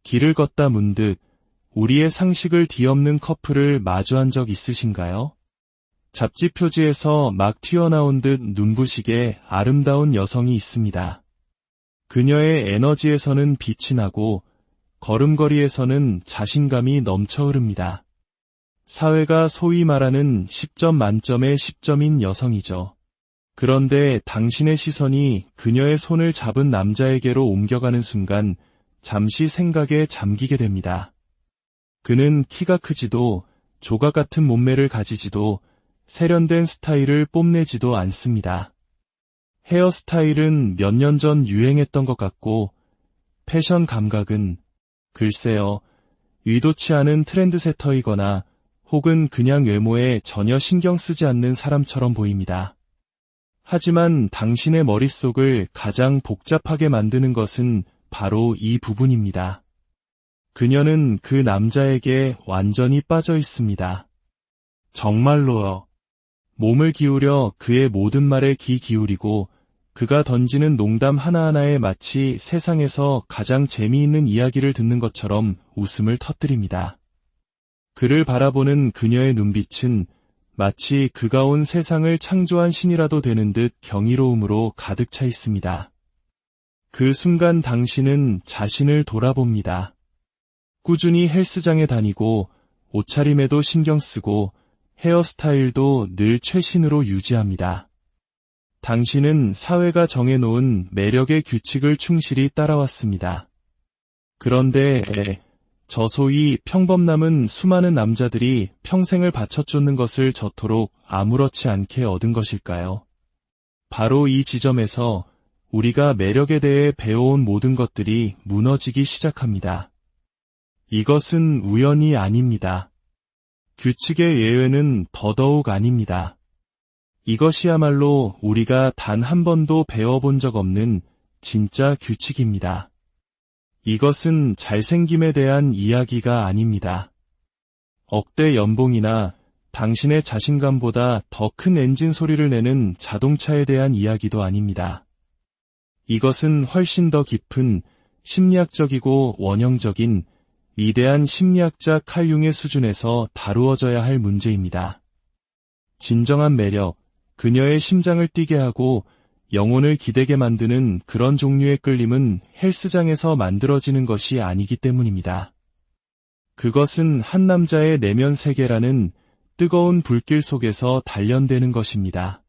길을 걷다 문득 우리의 상식을 뒤엎는 커플을 마주한 적 있으신가요? 잡지 표지에서 막 튀어나온 듯 눈부시게 아름다운 여성이 있습니다. 그녀의 에너지에서는 빛이 나고 걸음걸이에서는 자신감이 넘쳐 흐릅니다. 사회가 소위 말하는 10점 만점의 10점인 여성이죠. 그런데 당신의 시선이 그녀의 손을 잡은 남자에게로 옮겨가는 순간 잠시 생각에 잠기게 됩니다. 그는 키가 크지도 조각 같은 몸매를 가지지도 세련된 스타일을 뽐내지도 않습니다. 헤어스타일은 몇 년 전 유행했던 것 같고 패션 감각은 글쎄요, 의도치 않은 트렌드세터이거나 혹은 그냥 외모에 전혀 신경 쓰지 않는 사람처럼 보입니다. 하지만 당신의 머릿속을 가장 복잡하게 만드는 것은 바로 이 부분입니다. 그녀는 그 남자에게 완전히 빠져 있습니다. 정말로요. 몸을 기울여 그의 모든 말에 귀 기울이고 그가 던지는 농담 하나하나에 마치 세상에서 가장 재미있는 이야기를 듣는 것처럼 웃음을 터뜨립니다. 그를 바라보는 그녀의 눈빛은 마치 그가 온 세상을 창조한 신이라도 되는 듯 경이로움으로 가득 차 있습니다. 그 순간 당신은 자신을 돌아봅니다. 꾸준히 헬스장에 다니고 옷차림에도 신경 쓰고 헤어스타일도 늘 최신으로 유지합니다. 당신은 사회가 정해놓은 매력의 규칙을 충실히 따라왔습니다. 그런데 저 소위 평범남은 수많은 남자들이 평생을 바쳐 쫓는 것을 저토록 아무렇지 않게 얻은 것일까요? 바로 이 지점에서 우리가 매력에 대해 배워온 모든 것들이 무너지기 시작합니다. 이것은 우연이 아닙니다. 규칙의 예외는 더더욱 아닙니다. 이것이야말로 우리가 단 한 번도 배워본 적 없는 진짜 규칙입니다. 이것은 잘생김에 대한 이야기가 아닙니다. 억대 연봉이나 당신의 자신감보다 더 큰 엔진 소리를 내는 자동차에 대한 이야기도 아닙니다. 이것은 훨씬 더 깊은 심리학적이고 원형적인 위대한 심리학자 칼 융의 수준에서 다루어져야 할 문제입니다. 진정한 매력, 그녀의 심장을 뛰게 하고 영혼을 기대게 만드는 그런 종류의 끌림은 헬스장에서 만들어지는 것이 아니기 때문입니다. 그것은 한 남자의 내면 세계라는 뜨거운 불길 속에서 단련되는 것입니다.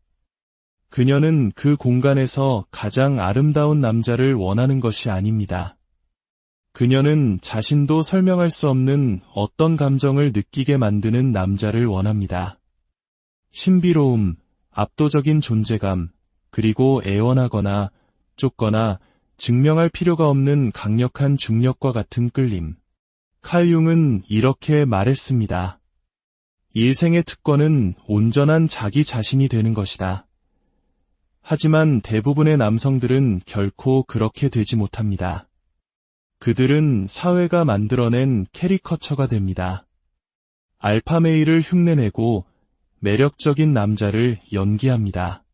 그녀는 그 공간에서 가장 아름다운 남자를 원하는 것이 아닙니다. 그녀는 자신도 설명할 수 없는 어떤 감정을 느끼게 만드는 남자를 원합니다. 신비로움, 압도적인 존재감, 그리고 애원하거나 쫓거나 증명할 필요가 없는 강력한 중력과 같은 끌림. 칼 융은 이렇게 말했습니다. 일생의 특권은 온전한 자기 자신이 되는 것이다. 하지만 대부분의 남성들은 결코 그렇게 되지 못합니다. 그들은 사회가 만들어낸 캐리커처가 됩니다. 알파메일을 흉내내고 매력적인 남자를 연기합니다.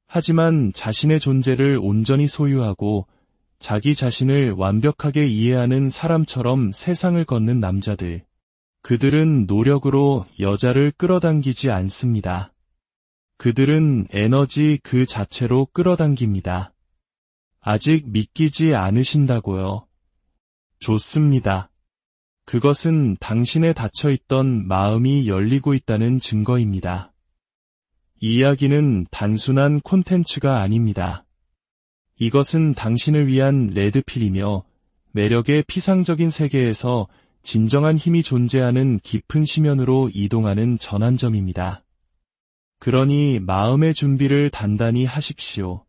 하지만 자신의 존재를 온전히 소유하고 자기 자신을 완벽하게 이해하는 사람처럼 세상을 걷는 남자들. 그들은 노력으로 여자를 끌어당기지 않습니다. 그들은 에너지 그 자체로 끌어당깁니다. 아직 믿기지 않으신다고요? 좋습니다. 그것은 당신의 닫혀있던 마음이 열리고 있다는 증거입니다. 이야기는 단순한 콘텐츠가 아닙니다. 이것은 당신을 위한 레드필이며 매력의 피상적인 세계에서 진정한 힘이 존재하는 깊은 심연으로 이동하는 전환점입니다. 그러니 마음의 준비를 단단히 하십시오.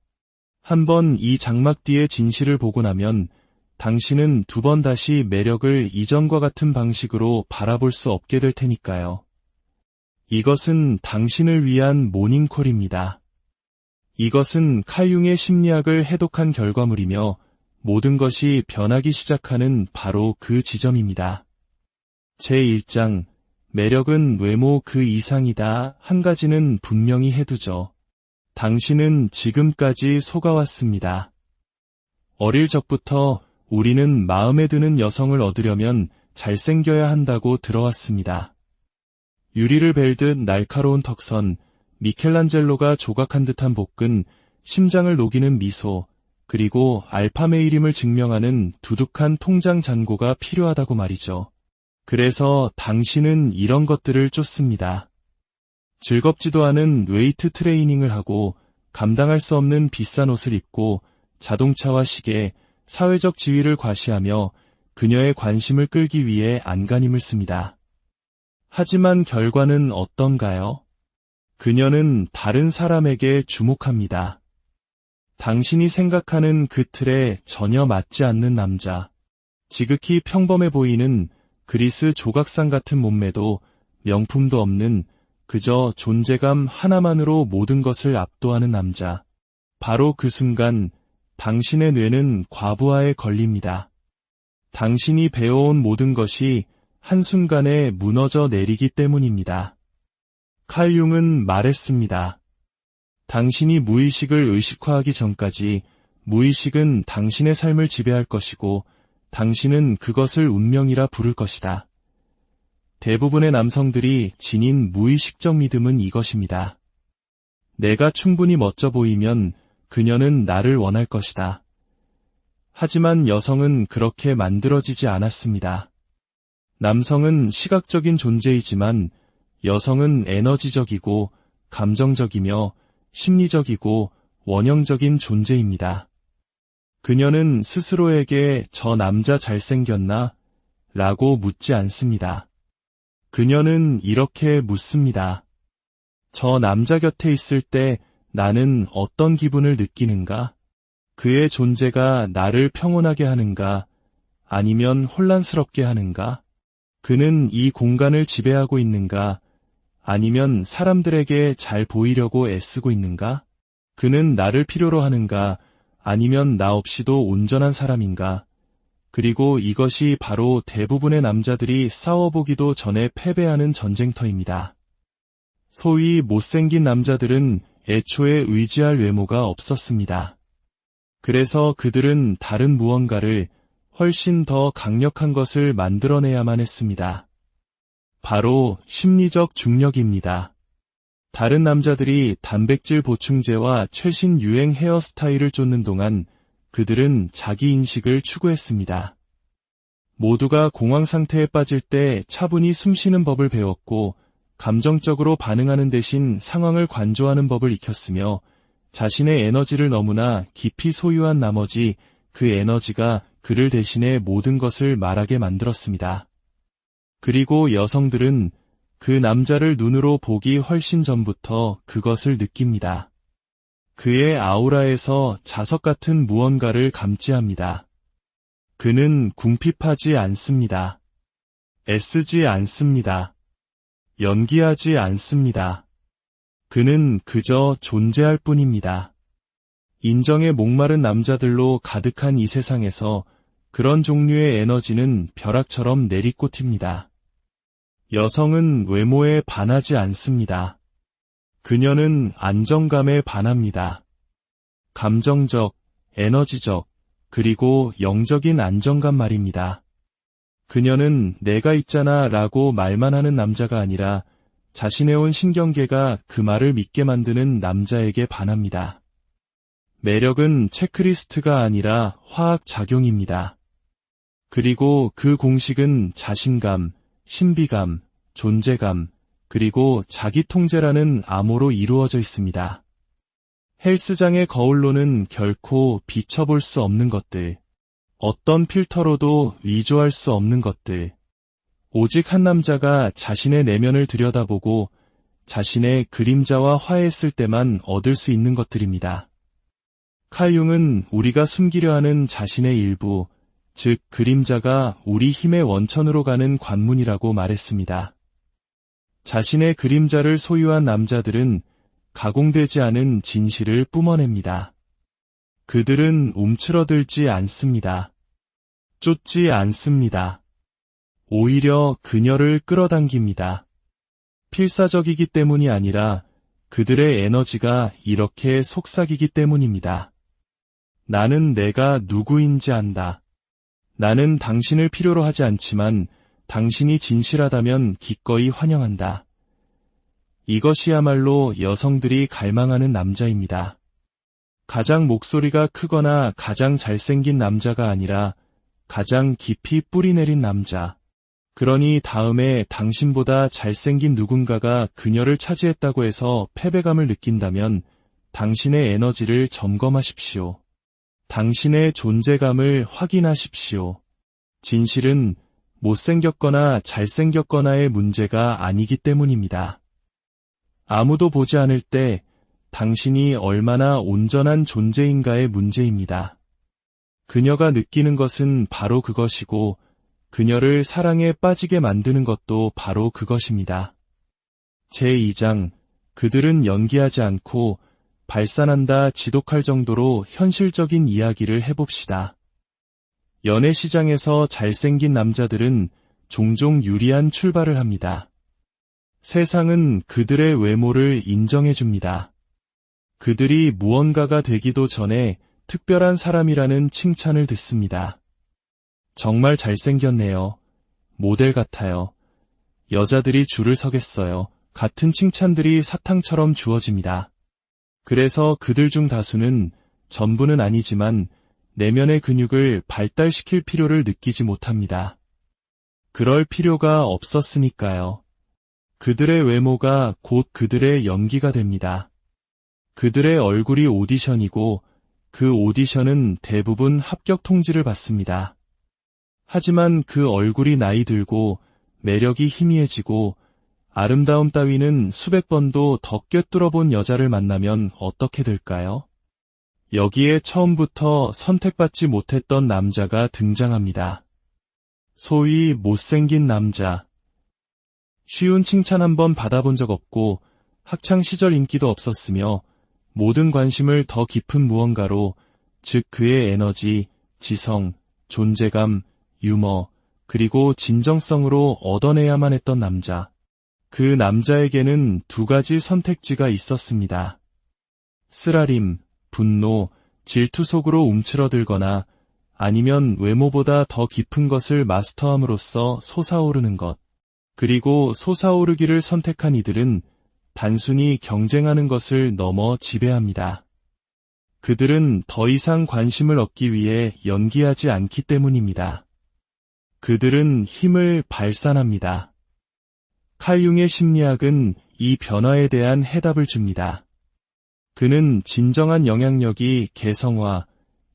한번 이 장막뒤의 진실을 보고 나면 당신은 두 번 다시 매력을 이전과 같은 방식으로 바라볼 수 없게 될 테니까요. 이것은 당신을 위한 모닝콜입니다. 이것은 칼 융의 심리학을 해독한 결과물이며 모든 것이 변하기 시작하는 바로 그 지점입니다. 제1장, 매력은 외모 그 이상이다. 한 가지는 분명히 해두죠. 당신은 지금까지 속아왔습니다. 어릴 적부터 우리는 마음에 드는 여성을 얻으려면 잘생겨야 한다고 들어왔습니다. 유리를 벨듯 날카로운 턱선, 미켈란젤로가 조각한 듯한 복근, 심장을 녹이는 미소, 그리고 알파메일임을 증명하는 두둑한 통장 잔고가 필요하다고 말이죠. 그래서 당신은 이런 것들을 쫓습니다. 즐겁지도 않은 웨이트 트레이닝을 하고 감당할 수 없는 비싼 옷을 입고 자동차와 시계, 사회적 지위를 과시하며 그녀의 관심을 끌기 위해 안간힘을 씁니다. 하지만 결과는 어떤가요? 그녀는 다른 사람에게 주목합니다. 당신이 생각하는 그 틀에 전혀 맞지 않는 남자. 지극히 평범해 보이는 그리스 조각상 같은 몸매도 명품도 없는 그저 존재감 하나만으로 모든 것을 압도하는 남자. 바로 그 순간 당신의 뇌는 과부하에 걸립니다. 당신이 배워온 모든 것이 한순간에 무너져 내리기 때문입니다. 칼 융은 말했습니다. 당신이 무의식을 의식화하기 전까지 무의식은 당신의 삶을 지배할 것이고 당신은 그것을 운명이라 부를 것이다. 대부분의 남성들이 지닌 무의식적 믿음은 이것입니다. 내가 충분히 멋져 보이면 그녀는 나를 원할 것이다. 하지만 여성은 그렇게 만들어지지 않았습니다. 남성은 시각적인 존재이지만 여성은 에너지적이고 감정적이며 심리적이고 원형적인 존재입니다. 그녀는 스스로에게 저 남자 잘생겼나? 라고 묻지 않습니다. 그녀는 이렇게 묻습니다. 저 남자 곁에 있을 때 나는 어떤 기분을 느끼는가? 그의 존재가 나를 평온하게 하는가? 아니면 혼란스럽게 하는가? 그는 이 공간을 지배하고 있는가? 아니면 사람들에게 잘 보이려고 애쓰고 있는가? 그는 나를 필요로 하는가? 아니면 나 없이도 온전한 사람인가? 그리고 이것이 바로 대부분의 남자들이 싸워보기도 전에 패배하는 전쟁터입니다. 소위 못생긴 남자들은 애초에 의지할 외모가 없었습니다. 그래서 그들은 다른 무언가를 훨씬 더 강력한 것을 만들어내야만 했습니다. 바로 심리적 중력입니다. 다른 남자들이 단백질 보충제와 최신 유행 헤어스타일을 쫓는 동안 그들은 자기 인식을 추구했습니다. 모두가 공황 상태에 빠질 때 차분히 숨쉬는 법을 배웠고 감정적으로 반응하는 대신 상황을 관조하는 법을 익혔으며 자신의 에너지를 너무나 깊이 소유한 나머지 그 에너지가 그를 대신해 모든 것을 말하게 만들었습니다. 그리고 여성들은 그 남자를 눈으로 보기 훨씬 전부터 그것을 느낍니다. 그의 아우라에서 자석 같은 무언가를 감지합니다. 그는 궁핍하지 않습니다. 애쓰지 않습니다. 연기하지 않습니다. 그는 그저 존재할 뿐입니다. 인정에 목마른 남자들로 가득한 이 세상에서 그런 종류의 에너지는 벼락처럼 내리꽂힙니다. 여성은 외모에 반하지 않습니다. 그녀는 안정감에 반합니다. 감정적, 에너지적, 그리고 영적인 안정감 말입니다. 그녀는 내가 있잖아 라고 말만 하는 남자가 아니라 자신의 신경계가 그 말을 믿게 만드는 남자에게 반합니다. 매력은 체크리스트가 아니라 화학작용입니다. 그리고 그 공식은 자신감, 신비감, 존재감, 그리고 자기 통제라는 암호로 이루어져 있습니다. 헬스장의 거울로는 결코 비춰볼 수 없는 것들, 어떤 필터로도 위조할 수 없는 것들, 오직 한 남자가 자신의 내면을 들여다보고 자신의 그림자와 화해했을 때만 얻을 수 있는 것들입니다. 칼 융은 우리가 숨기려 하는 자신의 일부, 즉 그림자가 우리 힘의 원천으로 가는 관문이라고 말했습니다. 자신의 그림자를 소유한 남자들은 가공되지 않은 진실을 뿜어냅니다. 그들은 움츠러들지 않습니다. 쫓지 않습니다. 오히려 그녀를 끌어당깁니다. 필사적이기 때문이 아니라 그들의 에너지가 이렇게 속삭이기 때문입니다. 나는 내가 누구인지 안다. 나는 당신을 필요로 하지 않지만 당신이 진실하다면 기꺼이 환영한다. 이것이야말로 여성들이 갈망하는 남자입니다. 가장 목소리가 크거나 가장 잘생긴 남자가 아니라 가장 깊이 뿌리 내린 남자. 그러니 다음에 당신보다 잘생긴 누군가가 그녀를 차지했다고 해서 패배감을 느낀다면 당신의 에너지를 점검하십시오. 당신의 존재감을 확인하십시오. 진실은 못생겼거나 잘생겼거나의 문제가 아니기 때문입니다. 아무도 보지 않을 때 당신이 얼마나 온전한 존재인가의 문제입니다. 그녀가 느끼는 것은 바로 그것이고 그녀를 사랑에 빠지게 만드는 것도 바로 그것입니다. 제2장, 그들은 연기하지 않고 발산한다 지독할 정도로 현실적인 이야기를 해봅시다. 연애 시장에서 잘생긴 남자들은 종종 유리한 출발을 합니다. 세상은 그들의 외모를 인정해줍니다. 그들이 무언가가 되기도 전에 특별한 사람이라는 칭찬을 듣습니다. 정말 잘생겼네요. 모델 같아요. 여자들이 줄을 서겠어요. 같은 칭찬들이 사탕처럼 주어집니다. 그래서 그들 중 다수는, 전부는 아니지만 내면의 근육을 발달시킬 필요를 느끼지 못합니다. 그럴 필요가 없었으니까요. 그들의 외모가 곧 그들의 연기가 됩니다. 그들의 얼굴이 오디션이고 그 오디션은 대부분 합격 통지를 받습니다. 하지만 그 얼굴이 나이 들고 매력이 희미해지고 아름다움 따위는 수백 번도 더 꿰뚫어 본 여자를 만나면 어떻게 될까요? 여기에 처음부터 선택받지 못했던 남자가 등장합니다. 소위 못생긴 남자. 쉬운 칭찬 한 번 받아본 적 없고 학창시절 인기도 없었으며 모든 관심을 더 깊은 무언가로, 즉 그의 에너지, 지성, 존재감, 유머, 그리고 진정성으로 얻어내야만 했던 남자. 그 남자에게는 두 가지 선택지가 있었습니다. 쓰라림, 분노, 질투 속으로 움츠러들거나 아니면 외모보다 더 깊은 것을 마스터함으로써 솟아오르는 것. 그리고 솟아오르기를 선택한 이들은 단순히 경쟁하는 것을 넘어 지배합니다. 그들은 더 이상 관심을 얻기 위해 연기하지 않기 때문입니다. 그들은 힘을 발산합니다. 칼 융의 심리학은 이 변화에 대한 해답을 줍니다. 그는 진정한 영향력이 개성화,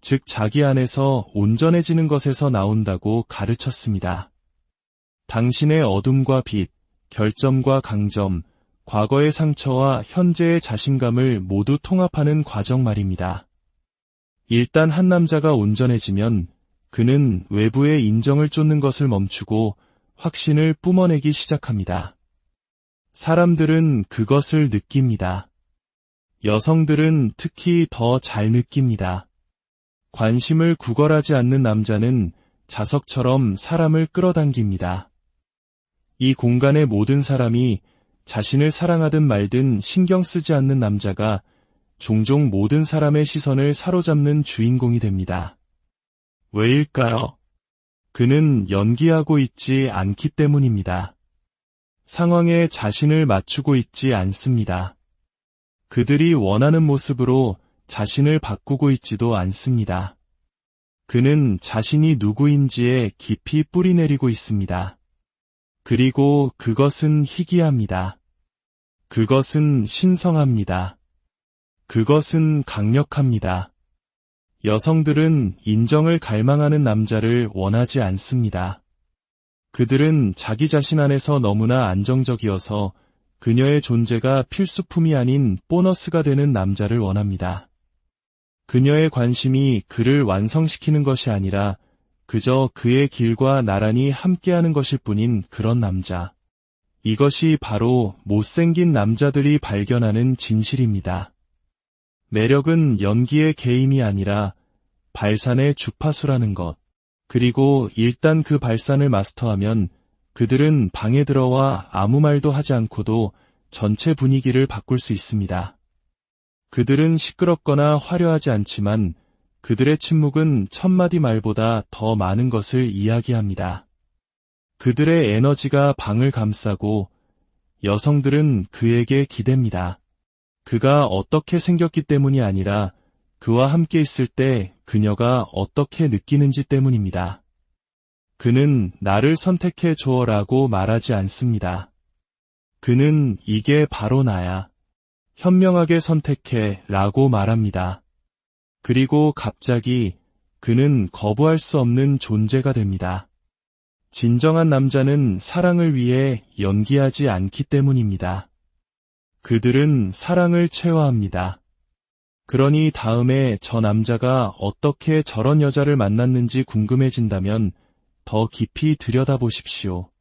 즉 자기 안에서 온전해지는 것에서 나온다고 가르쳤습니다. 당신의 어둠과 빛, 결점과 강점, 과거의 상처와 현재의 자신감을 모두 통합하는 과정 말입니다. 일단 한 남자가 온전해지면 그는 외부의 인정을 쫓는 것을 멈추고 확신을 뿜어내기 시작합니다. 사람들은 그것을 느낍니다. 여성들은 특히 더 잘 느낍니다. 관심을 구걸하지 않는 남자는 자석처럼 사람을 끌어당깁니다. 이 공간의 모든 사람이 자신을 사랑하든 말든 신경 쓰지 않는 남자가 종종 모든 사람의 시선을 사로잡는 주인공이 됩니다. 왜일까요? 그는 연기하고 있지 않기 때문입니다. 상황에 자신을 맞추고 있지 않습니다. 그들이 원하는 모습으로 자신을 바꾸고 있지도 않습니다. 그는 자신이 누구인지에 깊이 뿌리내리고 있습니다. 그리고 그것은 희귀합니다. 그것은 신성합니다. 그것은 강력합니다. 여성들은 인정을 갈망하는 남자를 원하지 않습니다. 그들은 자기 자신 안에서 너무나 안정적이어서 그녀의 존재가 필수품이 아닌 보너스가 되는 남자를 원합니다. 그녀의 관심이 그를 완성시키는 것이 아니라 그저 그의 길과 나란히 함께하는 것일 뿐인 그런 남자. 이것이 바로 못생긴 남자들이 발견하는 진실입니다. 매력은 연기의 게임이 아니라 발산의 주파수라는 것. 그리고 일단 그 발산을 마스터하면 그들은 방에 들어와 아무 말도 하지 않고도 전체 분위기를 바꿀 수 있습니다. 그들은 시끄럽거나 화려하지 않지만 그들의 침묵은 천마디 말보다 더 많은 것을 이야기합니다. 그들의 에너지가 방을 감싸고 여성들은 그에게 기댑니다. 그가 어떻게 생겼기 때문이 아니라 그와 함께 있을 때 그녀가 어떻게 느끼는지 때문입니다. 그는 나를 선택해 줘라고 말하지 않습니다. 그는 이게 바로 나야. 현명하게 선택해 라고 말합니다. 그리고 갑자기 그는 거부할 수 없는 존재가 됩니다. 진정한 남자는 사랑을 위해 연기하지 않기 때문입니다. 그들은 사랑을 체화합니다. 그러니 다음에 저 남자가 어떻게 저런 여자를 만났는지 궁금해진다면 더 깊이 들여다보십시오.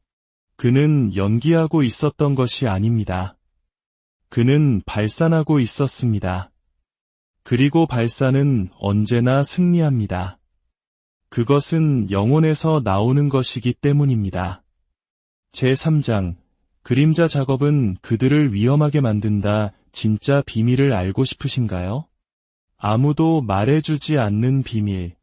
그는 연기하고 있었던 것이 아닙니다. 그는 발산하고 있었습니다. 그리고 발산은 언제나 승리합니다. 그것은 영혼에서 나오는 것이기 때문입니다. 제3장 그림자 작업은 그들을 위험하게 만든다. 진짜 비밀을 알고 싶으신가요? 아무도 말해주지 않는 비밀.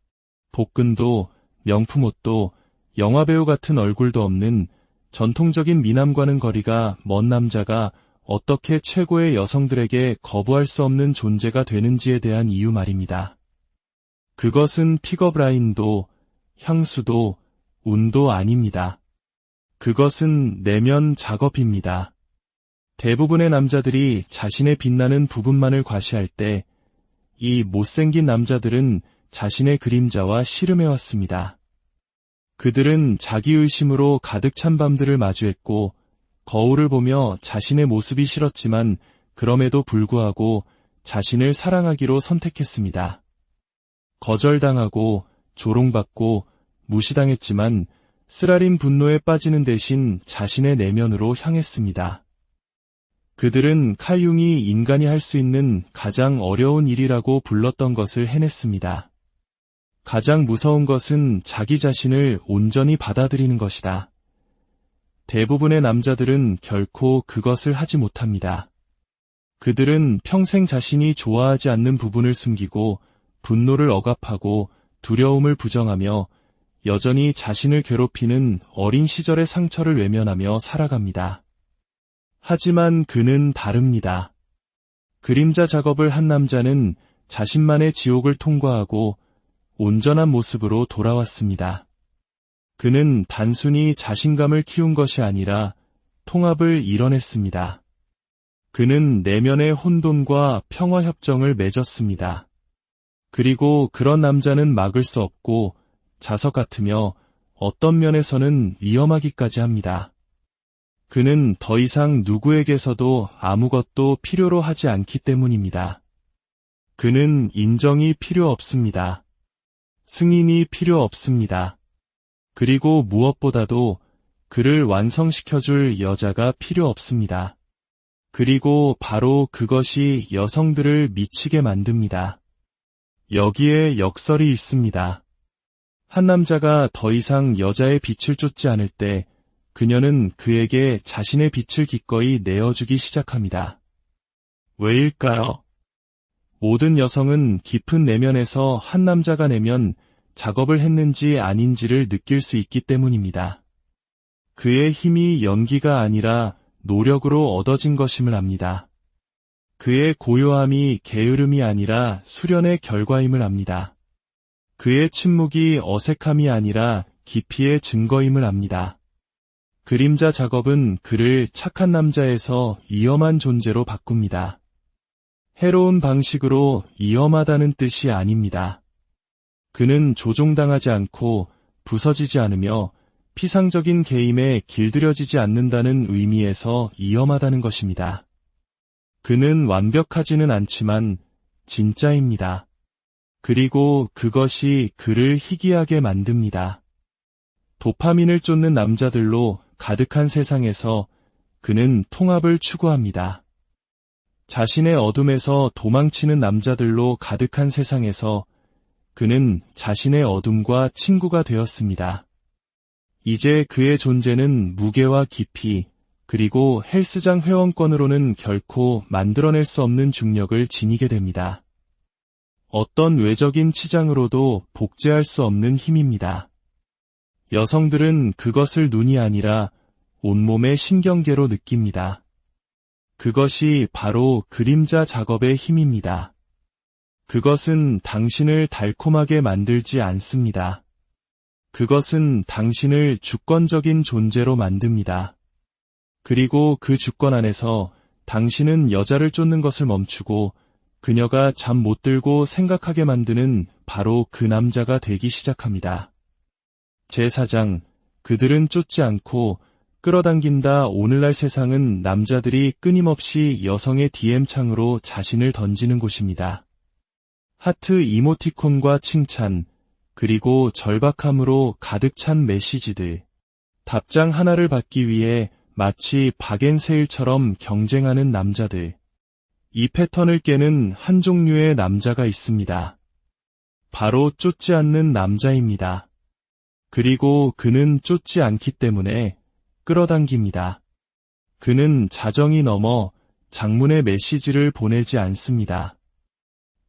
복근도 명품 옷도 영화배우 같은 얼굴도 없는 전통적인 미남과는 거리가 먼 남자가 어떻게 최고의 여성들에게 거부할 수 없는 존재가 되는지에 대한 이유 말입니다. 그것은 픽업 라인도 향수도 운도 아닙니다. 그것은 내면 작업입니다. 대부분의 남자들이 자신의 빛나는 부분만을 과시할 때 이 못생긴 남자들은 자신의 그림자와 씨름해왔습니다. 그들은 자기의심으로 가득 찬 밤들을 마주했고 거울을 보며 자신의 모습이 싫었지만 그럼에도 불구하고 자신을 사랑하기로 선택했습니다. 거절당하고 조롱받고 무시당했지만 쓰라린 분노에 빠지는 대신 자신의 내면으로 향했습니다. 그들은 칼 융이 인간이 할 수 있는 가장 어려운 일이라고 불렀던 것을 해냈습니다. 가장 무서운 것은 자기 자신을 온전히 받아들이는 것이다. 대부분의 남자들은 결코 그것을 하지 못합니다. 그들은 평생 자신이 좋아하지 않는 부분을 숨기고 분노를 억압하고 두려움을 부정하며 여전히 자신을 괴롭히는 어린 시절의 상처를 외면하며 살아갑니다. 하지만 그는 다릅니다. 그림자 작업을 한 남자는 자신만의 지옥을 통과하고 온전한 모습으로 돌아왔습니다. 그는 단순히 자신감을 키운 것이 아니라 통합을 이뤄냈습니다. 그는 내면의 혼돈과 평화협정을 맺었습니다. 그리고 그런 남자는 막을 수 없고 자석 같으며 어떤 면에서는 위험하기까지 합니다. 그는 더 이상 누구에게서도 아무것도 필요로 하지 않기 때문입니다. 그는 인정이 필요 없습니다. 승인이 필요 없습니다. 그리고 무엇보다도 그를 완성시켜줄 여자가 필요 없습니다. 그리고 바로 그것이 여성들을 미치게 만듭니다. 여기에 역설이 있습니다. 한 남자가 더 이상 여자의 빛을 쫓지 않을 때 그녀는 그에게 자신의 빛을 기꺼이 내어주기 시작합니다. 왜일까요? 모든 여성은 깊은 내면에서 한 남자가 내면 작업을 했는지 아닌지를 느낄 수 있기 때문입니다. 그의 힘이 연기가 아니라 노력으로 얻어진 것임을 압니다. 그의 고요함이 게으름이 아니라 수련의 결과임을 압니다. 그의 침묵이 어색함이 아니라 깊이의 증거임을 압니다. 그림자 작업은 그를 착한 남자에서 위험한 존재로 바꿉니다. 해로운 방식으로 위험하다는 뜻이 아닙니다. 그는 조종당하지 않고 부서지지 않으며 피상적인 게임에 길들여지지 않는다는 의미에서 위험하다는 것입니다. 그는 완벽하지는 않지만 진짜입니다. 그리고 그것이 그를 희귀하게 만듭니다. 도파민을 쫓는 남자들로 가득한 세상에서 그는 통합을 추구합니다. 자신의 어둠에서 도망치는 남자들로 가득한 세상에서 그는 자신의 어둠과 친구가 되었습니다. 이제 그의 존재는 무게와 깊이, 그리고 헬스장 회원권으로는 결코 만들어낼 수 없는 중력을 지니게 됩니다. 어떤 외적인 치장으로도 복제할 수 없는 힘입니다. 여성들은 그것을 눈이 아니라 온몸의 신경계로 느낍니다. 그것이 바로 그림자 작업의 힘입니다. 그것은 당신을 달콤하게 만들지 않습니다. 그것은 당신을 주권적인 존재로 만듭니다. 그리고 그 주권 안에서 당신은 여자를 쫓는 것을 멈추고 그녀가 잠 못 들고 생각하게 만드는 바로 그 남자가 되기 시작합니다. 제4장, 그들은 쫓지 않고 끌어당긴다. 오늘날 세상은 남자들이 끊임없이 여성의 DM창으로 자신을 던지는 곳입니다. 하트 이모티콘과 칭찬, 그리고 절박함으로 가득 찬 메시지들. 답장 하나를 받기 위해 마치 박앤세일처럼 경쟁하는 남자들. 이 패턴을 깨는 한 종류의 남자가 있습니다. 바로 쫓지 않는 남자입니다. 그리고 그는 쫓지 않기 때문에 끌어당깁니다. 그는 자정이 넘어 장문의 메시지를 보내지 않습니다.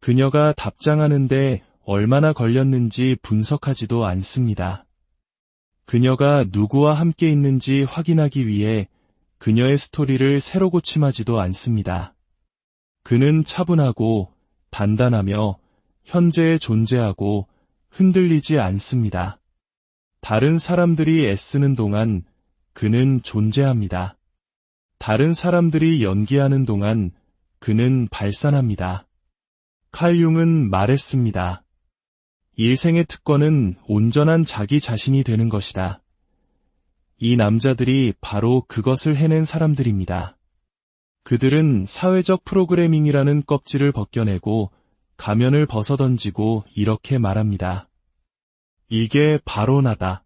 그녀가 답장하는데 얼마나 걸렸는지 분석하지도 않습니다. 그녀가 누구와 함께 있는지 확인하기 위해 그녀의 스토리를 새로 고침하지도 않습니다. 그는 차분하고 단단하며 현재에 존재하고 흔들리지 않습니다. 다른 사람들이 애쓰는 동안 그는 존재합니다. 다른 사람들이 연기하는 동안 그는 발산합니다. 칼 융은 말했습니다. 일생의 특권은 온전한 자기 자신이 되는 것이다. 이 남자들이 바로 그것을 해낸 사람들입니다. 그들은 사회적 프로그래밍이라는 껍질을 벗겨내고 가면을 벗어던지고 이렇게 말합니다. 이게 바로 나다.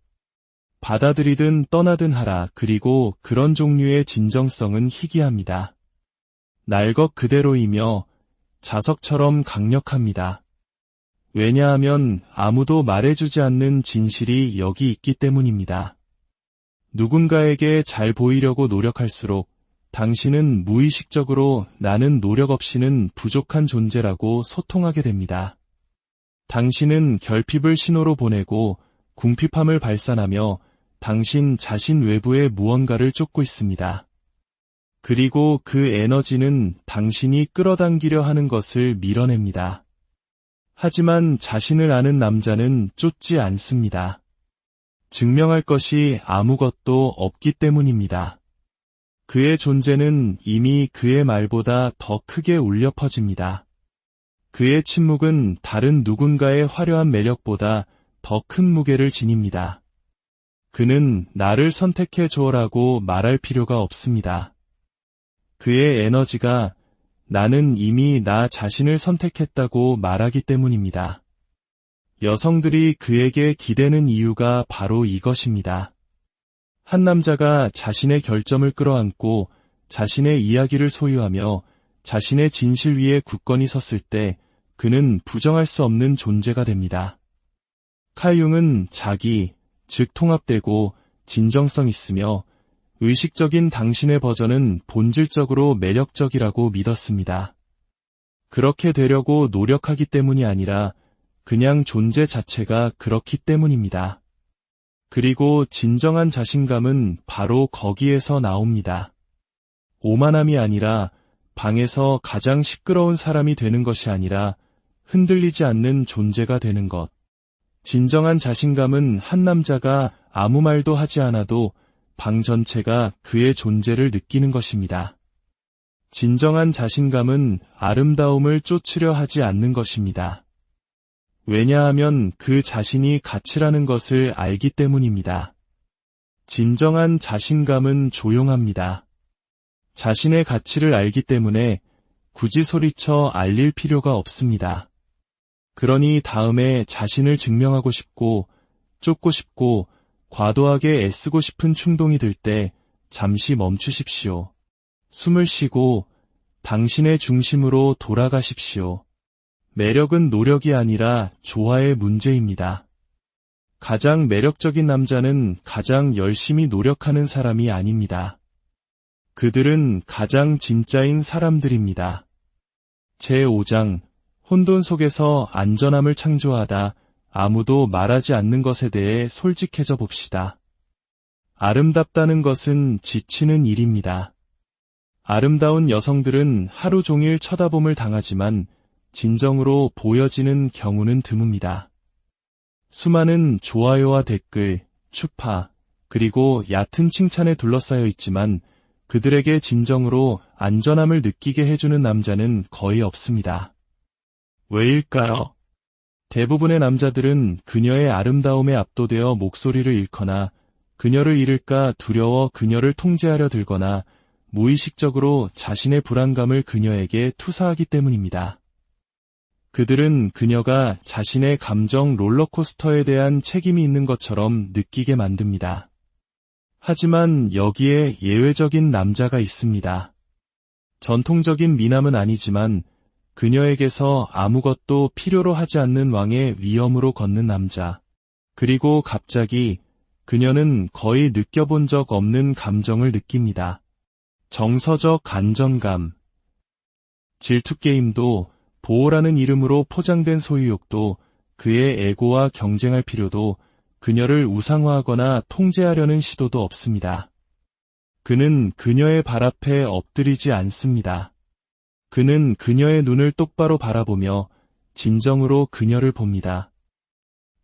받아들이든 떠나든 하라. 그리고 그런 종류의 진정성은 희귀합니다. 날 것 그대로이며 자석처럼 강력합니다. 왜냐하면 아무도 말해주지 않는 진실이 여기 있기 때문입니다. 누군가에게 잘 보이려고 노력할수록 당신은 무의식적으로 나는 노력 없이는 부족한 존재라고 소통하게 됩니다. 당신은 결핍을 신호로 보내고 궁핍함을 발산하며 당신 자신 외부의 무언가를 쫓고 있습니다. 그리고 그 에너지는 당신이 끌어당기려 하는 것을 밀어냅니다. 하지만 자신을 아는 남자는 쫓지 않습니다. 증명할 것이 아무것도 없기 때문입니다. 그의 존재는 이미 그의 말보다 더 크게 울려 퍼집니다. 그의 침묵은 다른 누군가의 화려한 매력보다 더 큰 무게를 지닙니다. 그는 나를 선택해 줘라고 말할 필요가 없습니다. 그의 에너지가 나는 이미 나 자신을 선택했다고 말하기 때문입니다. 여성들이 그에게 기대는 이유가 바로 이것입니다. 한 남자가 자신의 결점을 끌어안고 자신의 이야기를 소유하며 자신의 진실 위에 굳건히 섰을 때 그는 부정할 수 없는 존재가 됩니다. 칼 융은 자기, 즉 통합되고 진정성 있으며 의식적인 당신의 버전은 본질적으로 매력적이라고 믿었습니다. 그렇게 되려고 노력하기 때문이 아니라 그냥 존재 자체가 그렇기 때문입니다. 그리고 진정한 자신감은 바로 거기에서 나옵니다. 오만함이 아니라 방에서 가장 시끄러운 사람이 되는 것이 아니라 흔들리지 않는 존재가 되는 것. 진정한 자신감은 한 남자가 아무 말도 하지 않아도 방 전체가 그의 존재를 느끼는 것입니다. 진정한 자신감은 아름다움을 쫓으려 하지 않는 것입니다. 왜냐하면 그 자신이 가치라는 것을 알기 때문입니다. 진정한 자신감은 조용합니다. 자신의 가치를 알기 때문에 굳이 소리쳐 알릴 필요가 없습니다. 그러니 다음에 자신을 증명하고 싶고 쫓고 싶고 과도하게 애쓰고 싶은 충동이 들 때 잠시 멈추십시오. 숨을 쉬고 당신의 중심으로 돌아가십시오. 매력은 노력이 아니라 조화의 문제입니다. 가장 매력적인 남자는 가장 열심히 노력하는 사람이 아닙니다. 그들은 가장 진짜인 사람들입니다. 제5장 혼돈 속에서 안전함을 창조하다 아무도 말하지 않는 것에 대해 솔직해져 봅시다. 아름답다는 것은 지치는 일입니다. 아름다운 여성들은 하루 종일 쳐다봄을 당하지만 진정으로 보여지는 경우는 드뭅니다. 수많은 좋아요와 댓글, 추파, 그리고 얕은 칭찬에 둘러싸여 있지만 그들에게 진정으로 안전함을 느끼게 해주는 남자는 거의 없습니다. 왜일까요? 대부분의 남자들은 그녀의 아름다움에 압도되어 목소리를 잃거나 그녀를 잃을까 두려워 그녀를 통제하려 들거나 무의식적으로 자신의 불안감을 그녀에게 투사하기 때문입니다. 그들은 그녀가 자신의 감정 롤러코스터에 대한 책임이 있는 것처럼 느끼게 만듭니다. 하지만 여기에 예외적인 남자가 있습니다. 전통적인 미남은 아니지만 그녀에게서 아무것도 필요로 하지 않는 왕의 위엄으로 걷는 남자. 그리고 갑자기 그녀는 거의 느껴본 적 없는 감정을 느낍니다. 정서적 안정감. 질투게임도 보호라는 이름으로 포장된 소유욕도 그의 에고와 경쟁할 필요도 그녀를 우상화하거나 통제하려는 시도도 없습니다. 그는 그녀의 발 앞에 엎드리지 않습니다. 그는 그녀의 눈을 똑바로 바라보며 진정으로 그녀를 봅니다.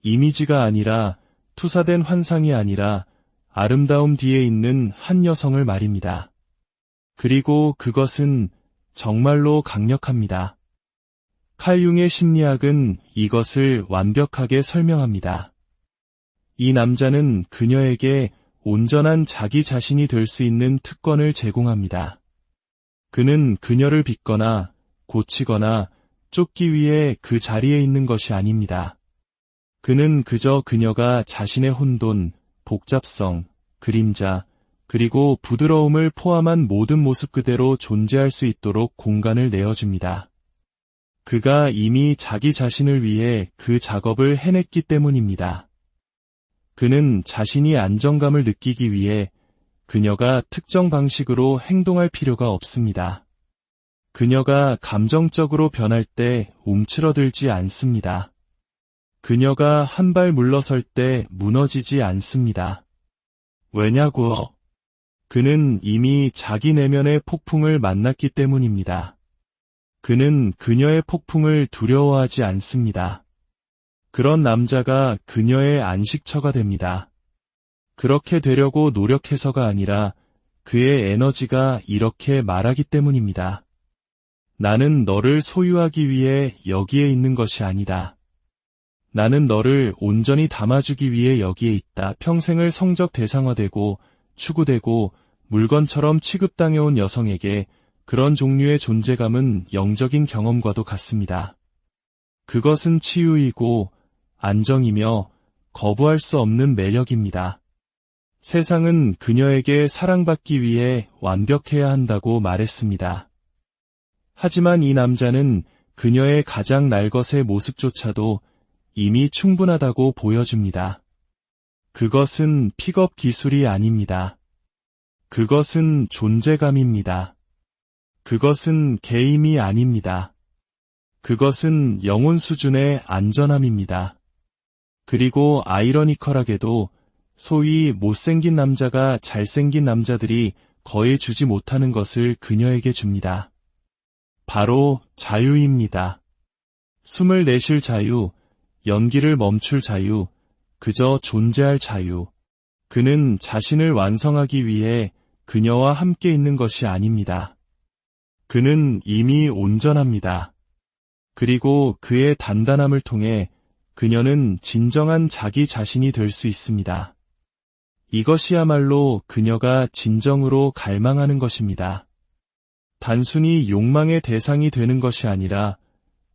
이미지가 아니라 투사된 환상이 아니라 아름다움 뒤에 있는 한 여성을 말입니다. 그리고 그것은 정말로 강력합니다. 칼 융의 심리학은 이것을 완벽하게 설명합니다. 이 남자는 그녀에게 온전한 자기 자신이 될 수 있는 특권을 제공합니다. 그는 그녀를 빚거나 고치거나 쫓기 위해 그 자리에 있는 것이 아닙니다. 그는 그저 그녀가 자신의 혼돈, 복잡성, 그림자, 그리고 부드러움을 포함한 모든 모습 그대로 존재할 수 있도록 공간을 내어줍니다. 그가 이미 자기 자신을 위해 그 작업을 해냈기 때문입니다. 그는 자신이 안정감을 느끼기 위해 그녀가 특정 방식으로 행동할 필요가 없습니다. 그녀가 감정적으로 변할 때 움츠러들지 않습니다. 그녀가 한 발 물러설 때 무너지지 않습니다. 왜냐고요? 그는 이미 자기 내면의 폭풍을 만났기 때문입니다. 그는 그녀의 폭풍을 두려워하지 않습니다. 그런 남자가 그녀의 안식처가 됩니다. 그렇게 되려고 노력해서가 아니라 그의 에너지가 이렇게 말하기 때문입니다. 나는 너를 소유하기 위해 여기에 있는 것이 아니다. 나는 너를 온전히 담아주기 위해 여기에 있다. 평생을 성적 대상화되고 추구되고 물건처럼 취급당해온 여성에게 그런 종류의 존재감은 영적인 경험과도 같습니다. 그것은 치유이고 안정이며 거부할 수 없는 매력입니다. 세상은 그녀에게 사랑받기 위해 완벽해야 한다고 말했습니다. 하지만 이 남자는 그녀의 가장 날것의 모습조차도 이미 충분하다고 보여줍니다. 그것은 픽업 기술이 아닙니다. 그것은 존재감입니다. 그것은 게임이 아닙니다. 그것은 영혼 수준의 안전함입니다. 그리고 아이러니컬하게도 소위 못생긴 남자가 잘생긴 남자들이 거의 주지 못하는 것을 그녀에게 줍니다. 바로 자유입니다. 숨을 내쉴 자유, 연기를 멈출 자유, 그저 존재할 자유. 그는 자신을 완성하기 위해 그녀와 함께 있는 것이 아닙니다. 그는 이미 온전합니다. 그리고 그의 단단함을 통해 그녀는 진정한 자기 자신이 될 수 있습니다. 이것이야말로 그녀가 진정으로 갈망하는 것입니다. 단순히 욕망의 대상이 되는 것이 아니라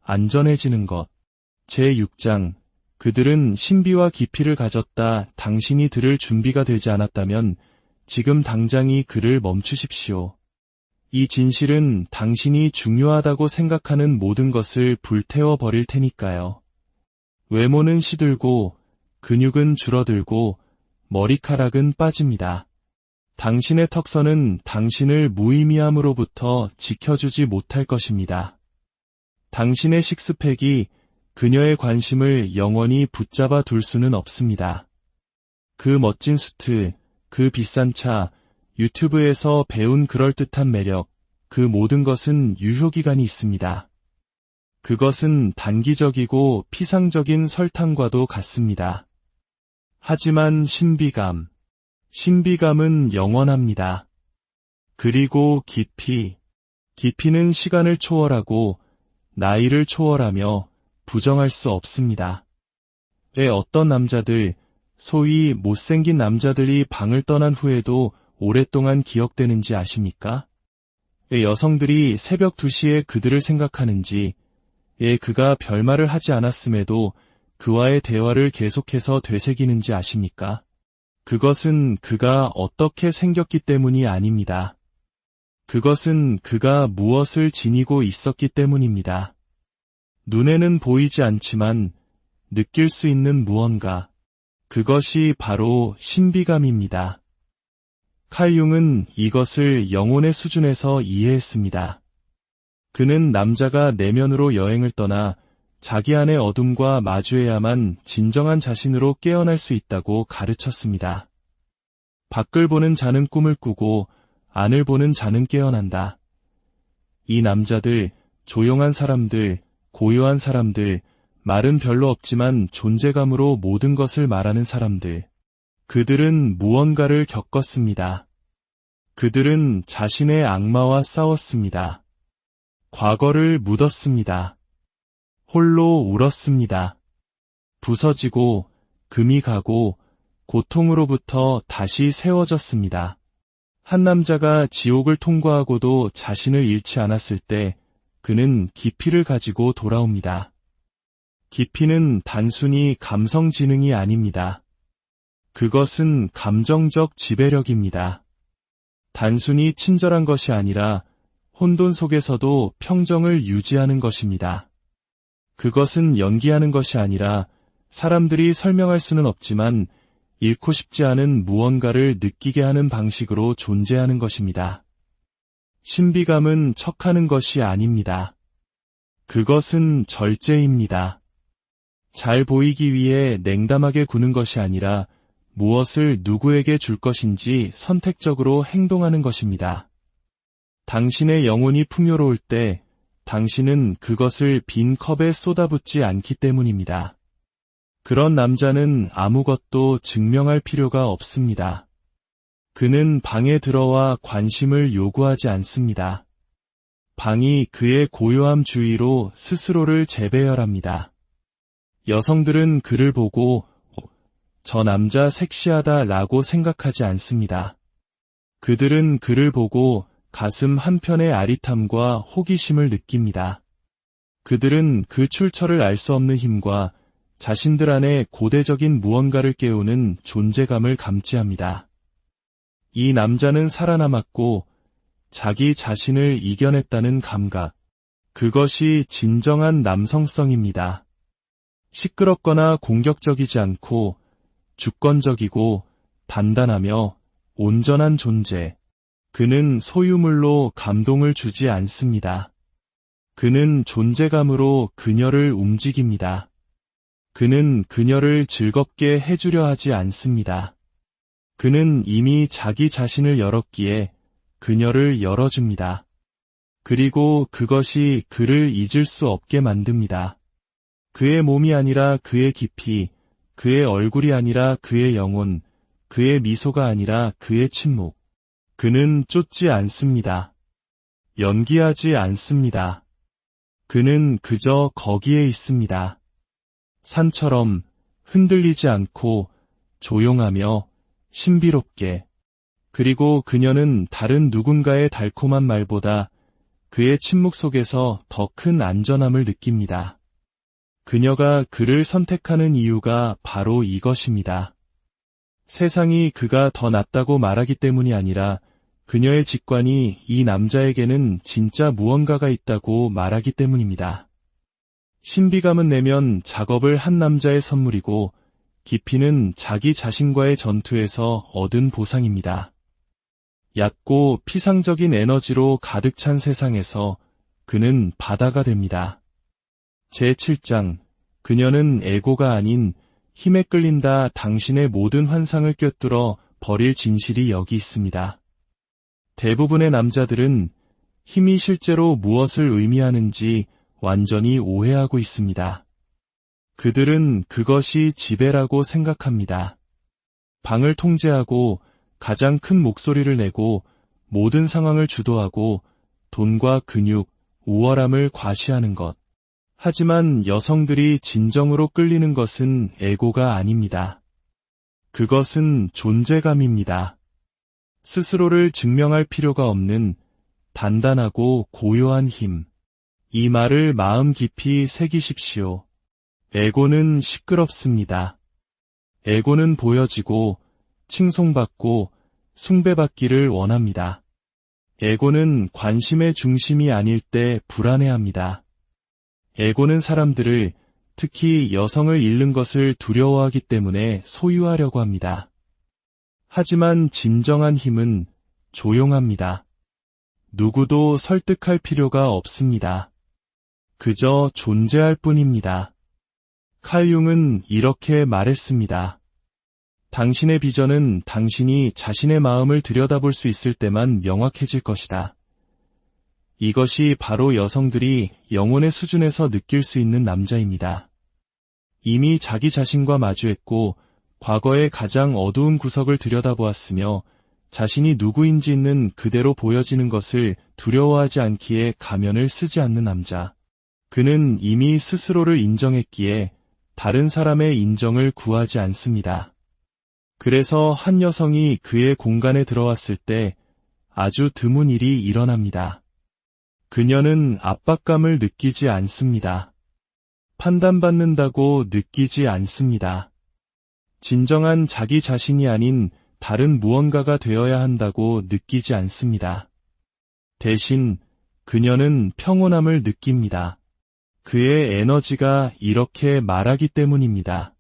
안전해지는 것. 제6장. 그들은 신비와 깊이를 가졌다. 당신이 들을 준비가 되지 않았다면 지금 당장이 그를 멈추십시오. 이 진실은 당신이 중요하다고 생각하는 모든 것을 불태워 버릴 테니까요. 외모는 시들고 근육은 줄어들고 머리카락은 빠집니다. 당신의 턱선은 당신을 무의미함으로부터 지켜주지 못할 것입니다. 당신의 식스팩이 그녀의 관심을 영원히 붙잡아 둘 수는 없습니다. 그 멋진 수트, 그 비싼 차, 유튜브에서 배운 그럴듯한 매력, 그 모든 것은 유효기간이 있습니다. 그것은 단기적이고 피상적인 설탕과도 같습니다. 하지만 신비감은 영원합니다. 그리고 깊이는 시간을 초월하고 나이를 초월하며 부정할 수 없습니다. 왜 어떤 남자들, 소위 못생긴 남자들이 방을 떠난 후에도 오랫동안 기억되는지 아십니까? 왜 여성들이 새벽 2시에 그들을 생각하는지, 왜 그가 별말을 하지 않았음에도 그와의 대화를 계속해서 되새기는지 아십니까? 그것은 그가 어떻게 생겼기 때문이 아닙니다. 그것은 그가 무엇을 지니고 있었기 때문입니다. 눈에는 보이지 않지만 느낄 수 있는 무언가, 그것이 바로 신비감입니다. 칼 융은 이것을 영혼의 수준에서 이해했습니다. 그는 남자가 내면으로 여행을 떠나 자기 안의 어둠과 마주해야만 진정한 자신으로 깨어날 수 있다고 가르쳤습니다. 밖을 보는 자는 꿈을 꾸고 안을 보는 자는 깨어난다. 이 남자들, 조용한 사람들, 고요한 사람들, 말은 별로 없지만 존재감으로 모든 것을 말하는 사람들. 그들은 무언가를 겪었습니다. 그들은 자신의 악마와 싸웠습니다. 과거를 묻었습니다. 홀로 울었습니다. 부서지고 금이 가고 고통으로부터 다시 세워졌습니다. 한 남자가 지옥을 통과하고도 자신을 잃지 않았을 때 그는 깊이를 가지고 돌아옵니다. 깊이는 단순히 감성 지능이 아닙니다. 그것은 감정적 지배력입니다. 단순히 친절한 것이 아니라 혼돈 속에서도 평정을 유지하는 것입니다. 그것은 연기하는 것이 아니라 사람들이 설명할 수는 없지만 잃고 싶지 않은 무언가를 느끼게 하는 방식으로 존재하는 것입니다. 신비감은 척하는 것이 아닙니다. 그것은 절제입니다. 잘 보이기 위해 냉담하게 구는 것이 아니라 무엇을 누구에게 줄 것인지 선택적으로 행동하는 것입니다. 당신의 영혼이 풍요로울 때 당신은 그것을 빈 컵에 쏟아붓지 않기 때문입니다. 그런 남자는 아무것도 증명할 필요가 없습니다. 그는 방에 들어와 관심을 요구하지 않습니다. 방이 그의 고요함 주위로 스스로를 재배열합니다. 여성들은 그를 보고 저 남자 섹시하다 라고 생각하지 않습니다. 그들은 그를 보고 가슴 한편의 아릿함과 호기심을 느낍니다. 그들은 그 출처를 알 수 없는 힘과 자신들 안에 고대적인 무언가를 깨우는 존재감을 감지합니다. 이 남자는 살아남았고 자기 자신을 이겨냈다는 감각, 그것이 진정한 남성성입니다. 시끄럽거나 공격적이지 않고 주권적이고 단단하며 온전한 존재. 그는 소유물로 감동을 주지 않습니다. 그는 존재감으로 그녀를 움직입니다. 그는 그녀를 즐겁게 해주려 하지 않습니다. 그는 이미 자기 자신을 열었기에 그녀를 열어줍니다. 그리고 그것이 그를 잊을 수 없게 만듭니다. 그의 몸이 아니라 그의 깊이, 그의 얼굴이 아니라 그의 영혼, 그의 미소가 아니라 그의 침묵. 그는 쫓지 않습니다. 연기하지 않습니다. 그는 그저 거기에 있습니다. 산처럼 흔들리지 않고 조용하며 신비롭게. 그리고 그녀는 다른 누군가의 달콤한 말보다 그의 침묵 속에서 더 큰 안전함을 느낍니다. 그녀가 그를 선택하는 이유가 바로 이것입니다. 세상이 그가 더 낫다고 말하기 때문이 아니라 그녀의 직관이 이 남자에게는 진짜 무언가가 있다고 말하기 때문입니다. 신비감은 내면 작업을 한 남자의 선물이고 깊이는 자기 자신과의 전투에서 얻은 보상입니다. 얕고 피상적인 에너지로 가득 찬 세상에서 그는 바다가 됩니다. 제7장, 그녀는 에고가 아닌 힘에 끌린다. 당신의 모든 환상을 꿰뚫어 버릴 진실이 여기 있습니다. 대부분의 남자들은 힘이 실제로 무엇을 의미하는지 완전히 오해하고 있습니다. 그들은 그것이 지배라고 생각합니다. 방을 통제하고 가장 큰 목소리를 내고 모든 상황을 주도하고 돈과 근육, 우월함을 과시하는 것. 하지만 여성들이 진정으로 끌리는 것은 에고가 아닙니다. 그것은 존재감입니다. 스스로를 증명할 필요가 없는 단단하고 고요한 힘. 이 말을 마음 깊이 새기십시오. 에고는 시끄럽습니다. 에고는 보여지고 칭송받고 숭배받기를 원합니다. 에고는 관심의 중심이 아닐 때 불안해합니다. 에고는 사람들을, 특히 여성을 잃는 것을 두려워하기 때문에 소유하려고 합니다. 하지만 진정한 힘은 조용합니다. 누구도 설득할 필요가 없습니다. 그저 존재할 뿐입니다. 칼 융은 이렇게 말했습니다. 당신의 비전은 당신이 자신의 마음을 들여다볼 수 있을 때만 명확해질 것이다. 이것이 바로 여성들이 영혼의 수준에서 느낄 수 있는 남자입니다. 이미 자기 자신과 마주했고 과거의 가장 어두운 구석을 들여다보았으며 자신이 누구인지 있는 그대로 보여지는 것을 두려워하지 않기에 가면을 쓰지 않는 남자. 그는 이미 스스로를 인정했기에 다른 사람의 인정을 구하지 않습니다. 그래서 한 여성이 그의 공간에 들어왔을 때 아주 드문 일이 일어납니다. 그녀는 압박감을 느끼지 않습니다. 판단받는다고 느끼지 않습니다. 진정한 자기 자신이 아닌 다른 무언가가 되어야 한다고 느끼지 않습니다. 대신 그녀는 평온함을 느낍니다. 그의 에너지가 이렇게 말하기 때문입니다.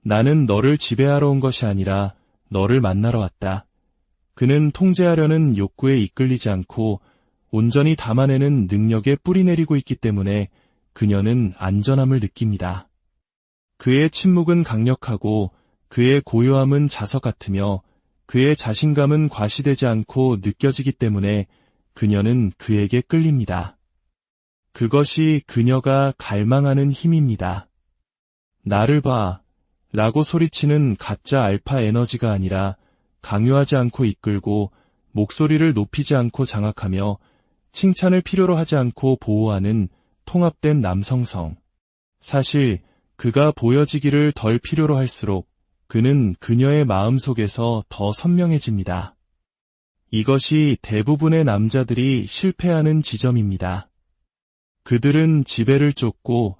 나는 너를 지배하러 온 것이 아니라 너를 만나러 왔다. 그는 통제하려는 욕구에 이끌리지 않고 온전히 담아내는 능력에 뿌리내리고 있기 때문에 그녀는 안전함을 느낍니다. 그의 침묵은 강력하고 그의 고요함은 자석 같으며 그의 자신감은 과시되지 않고 느껴지기 때문에 그녀는 그에게 끌립니다. 그것이 그녀가 갈망하는 힘입니다. 나를 봐 라고 소리치는 가짜 알파 에너지가 아니라 강요하지 않고 이끌고 목소리를 높이지 않고 장악하며 칭찬을 필요로 하지 않고 보호하는 통합된 남성성. 사실 그가 보여지기를 덜 필요로 할수록 그는 그녀의 마음속에서 더 선명해집니다. 이것이 대부분의 남자들이 실패하는 지점입니다. 그들은 지배를 쫓고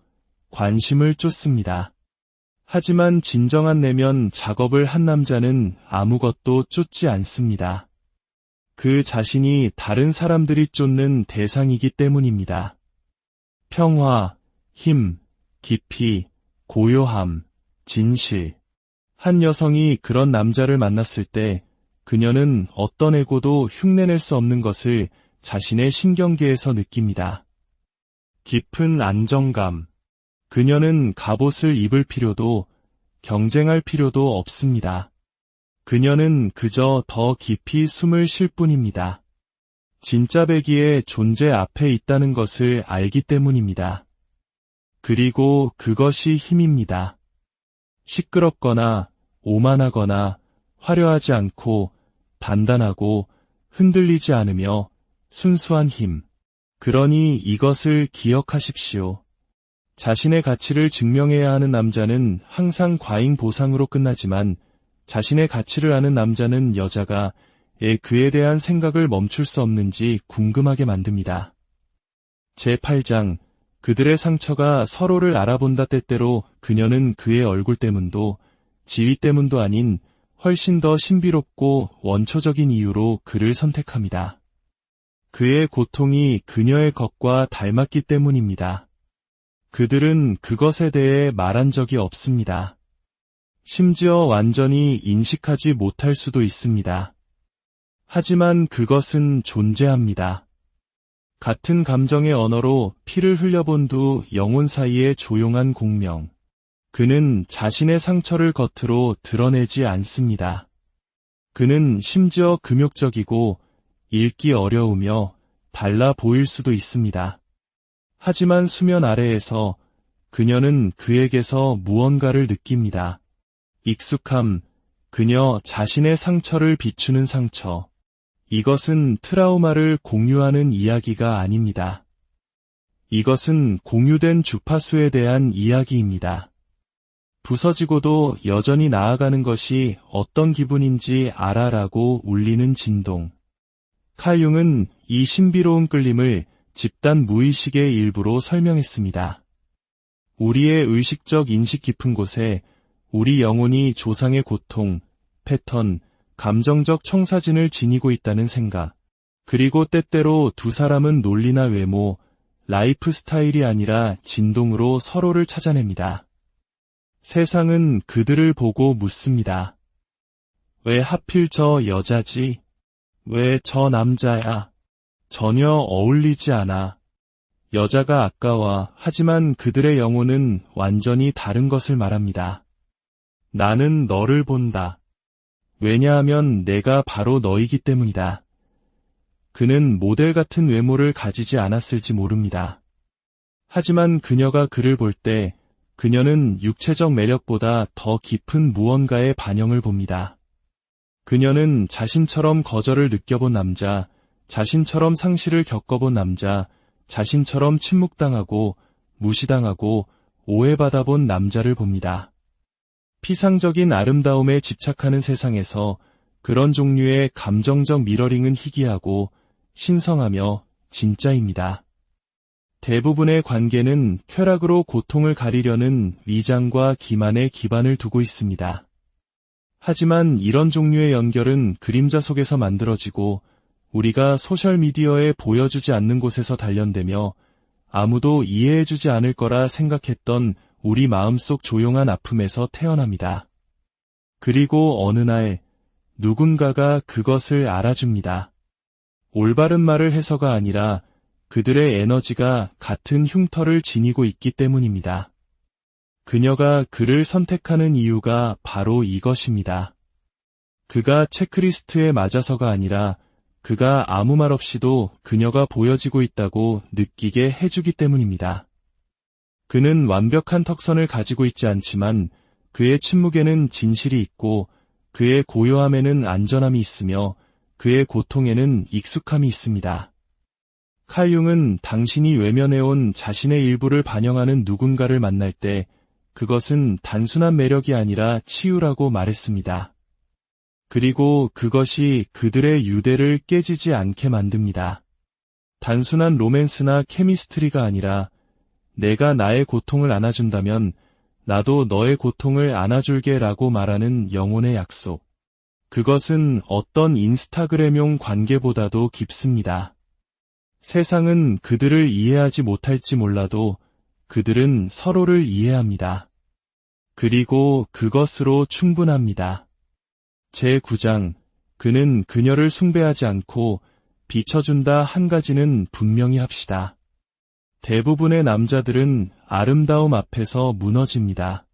관심을 쫓습니다. 하지만 진정한 내면 작업을 한 남자는 아무것도 쫓지 않습니다. 그 자신이 다른 사람들이 쫓는 대상이기 때문입니다. 평화, 힘, 깊이, 고요함, 진실. 한 여성이 그런 남자를 만났을 때 그녀는 어떤 에고도 흉내낼 수 없는 것을 자신의 신경계에서 느낍니다. 깊은 안정감. 그녀는 갑옷을 입을 필요도 경쟁할 필요도 없습니다. 그녀는 그저 더 깊이 숨을 쉴 뿐입니다. 진짜 배기의 존재 앞에 있다는 것을 알기 때문입니다. 그리고 그것이 힘입니다. 시끄럽거나 오만하거나 화려하지 않고 단단하고 흔들리지 않으며 순수한 힘. 그러니 이것을 기억하십시오. 자신의 가치를 증명해야 하는 남자는 항상 과잉 보상으로 끝나지만 자신의 가치를 아는 남자는 여자가 그에 대한 생각을 멈출 수 없는지 궁금하게 만듭니다. 제8장, 그들의 상처가 서로를 알아본다. 때때로 그녀는 그의 얼굴 때문도 지위 때문도 아닌 훨씬 더 신비롭고 원초적인 이유로 그를 선택합니다. 그의 고통이 그녀의 것과 닮았기 때문입니다. 그들은 그것에 대해 말한 적이 없습니다. 심지어 완전히 인식하지 못할 수도 있습니다. 하지만 그것은 존재합니다. 같은 감정의 언어로 피를 흘려본 두 영혼 사이의 조용한 공명. 그는 자신의 상처를 겉으로 드러내지 않습니다. 그는 심지어 금욕적이고 읽기 어려우며 달라 보일 수도 있습니다. 하지만 수면 아래에서 그녀는 그에게서 무언가를 느낍니다. 익숙함, 그녀 자신의 상처를 비추는 상처. 이것은 트라우마를 공유하는 이야기가 아닙니다. 이것은 공유된 주파수에 대한 이야기입니다. 부서지고도 여전히 나아가는 것이 어떤 기분인지 알아라고 울리는 진동. 칼 융은 이 신비로운 끌림을 집단 무의식의 일부로 설명했습니다. 우리의 의식적 인식 깊은 곳에 우리 영혼이 조상의 고통, 패턴, 감정적 청사진을 지니고 있다는 생각. 그리고 때때로 두 사람은 논리나 외모, 라이프 스타일이 아니라 진동으로 서로를 찾아냅니다. 세상은 그들을 보고 묻습니다. 왜 하필 저 여자지? 왜 저 남자야? 전혀 어울리지 않아. 여자가 아까워. 하지만 그들의 영혼은 완전히 다른 것을 말합니다. 나는 너를 본다. 왜냐하면 내가 바로 너이기 때문이다. 그는 모델 같은 외모를 가지지 않았을지 모릅니다. 하지만 그녀가 그를 볼 때 그녀는 육체적 매력보다 더 깊은 무언가의 반영을 봅니다. 그녀는 자신처럼 거절을 느껴본 남자, 자신처럼 상실을 겪어본 남자, 자신처럼 침묵당하고 무시당하고 오해받아본 남자를 봅니다. 피상적인 아름다움에 집착하는 세상에서 그런 종류의 감정적 미러링은 희귀하고 신성하며 진짜입니다. 대부분의 관계는 쾌락으로 고통을 가리려는 위장과 기만에 기반을 두고 있습니다. 하지만 이런 종류의 연결은 그림자 속에서 만들어지고 우리가 소셜미디어에 보여주지 않는 곳에서 단련되며 아무도 이해해주지 않을 거라 생각했던 우리 마음속 조용한 아픔에서 태어납니다. 그리고 어느 날 누군가가 그것을 알아줍니다. 올바른 말을 해서가 아니라 그들의 에너지가 같은 흉터를 지니고 있기 때문입니다. 그녀가 그를 선택하는 이유가 바로 이것입니다. 그가 체크리스트에 맞아서가 아니라 그가 아무 말 없이도 그녀가 보여지고 있다고 느끼게 해주기 때문입니다. 그는 완벽한 턱선을 가지고 있지 않지만 그의 침묵에는 진실이 있고 그의 고요함에는 안전함이 있으며 그의 고통에는 익숙함이 있습니다. 칼 융은 당신이 외면해온 자신의 일부를 반영하는 누군가를 만날 때 그것은 단순한 매력이 아니라 치유라고 말했습니다. 그리고 그것이 그들의 유대를 깨지지 않게 만듭니다. 단순한 로맨스나 케미스트리가 아니라 내가 나의 고통을 안아준다면 나도 너의 고통을 안아줄게 라고 말하는 영혼의 약속. 그것은 어떤 인스타그램용 관계보다도 깊습니다. 세상은 그들을 이해하지 못할지 몰라도 그들은 서로를 이해합니다. 그리고 그것으로 충분합니다. 제9장, 그는 그녀를 숭배하지 않고 비춰준다 한 가지는 분명히 합시다. 대부분의 남자들은 아름다움 앞에서 무너집니다.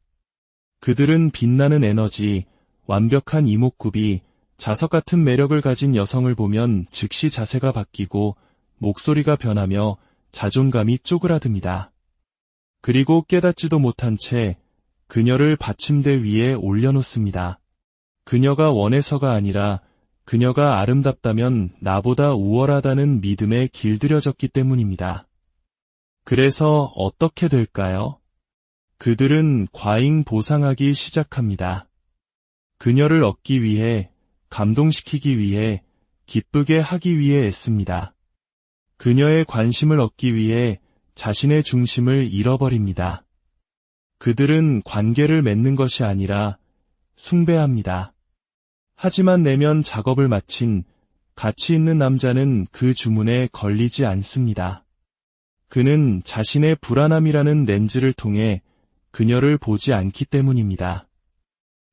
그들은 빛나는 에너지, 완벽한 이목구비, 자석 같은 매력을 가진 여성을 보면 즉시 자세가 바뀌고 목소리가 변하며 자존감이 쪼그라듭니다. 그리고 깨닫지도 못한 채 그녀를 받침대 위에 올려놓습니다. 그녀가 원해서가 아니라 그녀가 아름답다면 나보다 우월하다는 믿음에 길들여졌기 때문입니다. 그래서 어떻게 될까요? 그들은 과잉 보상하기 시작합니다. 그녀를 얻기 위해, 감동시키기 위해, 기쁘게 하기 위해 애씁니다. 그녀의 관심을 얻기 위해 자신의 중심을 잃어버립니다. 그들은 관계를 맺는 것이 아니라 숭배합니다. 하지만 내면 작업을 마친 가치 있는 남자는 그 주문에 걸리지 않습니다. 그는 자신의 불안함이라는 렌즈를 통해 그녀를 보지 않기 때문입니다.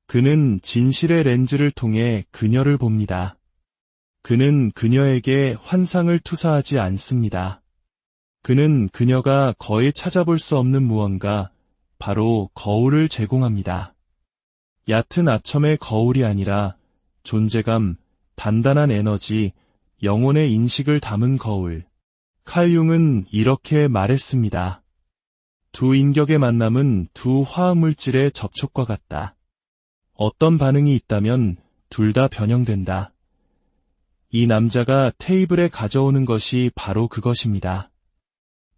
그는 진실의 렌즈를 통해 그녀를 봅니다. 그는 그녀에게 환상을 투사하지 않습니다. 그는 그녀가 거의 찾아볼 수 없는 무언가, 바로 거울을 제공합니다. 얕은 아첨의 거울이 아니라 존재감, 단단한 에너지, 영혼의 인식을 담은 거울. 칼 융은 이렇게 말했습니다. 두 인격의 만남은 두 화학물질의 접촉과 같다. 어떤 반응이 있다면 둘 다 변형된다. 이 남자가 테이블에 가져오는 것이 바로 그것입니다.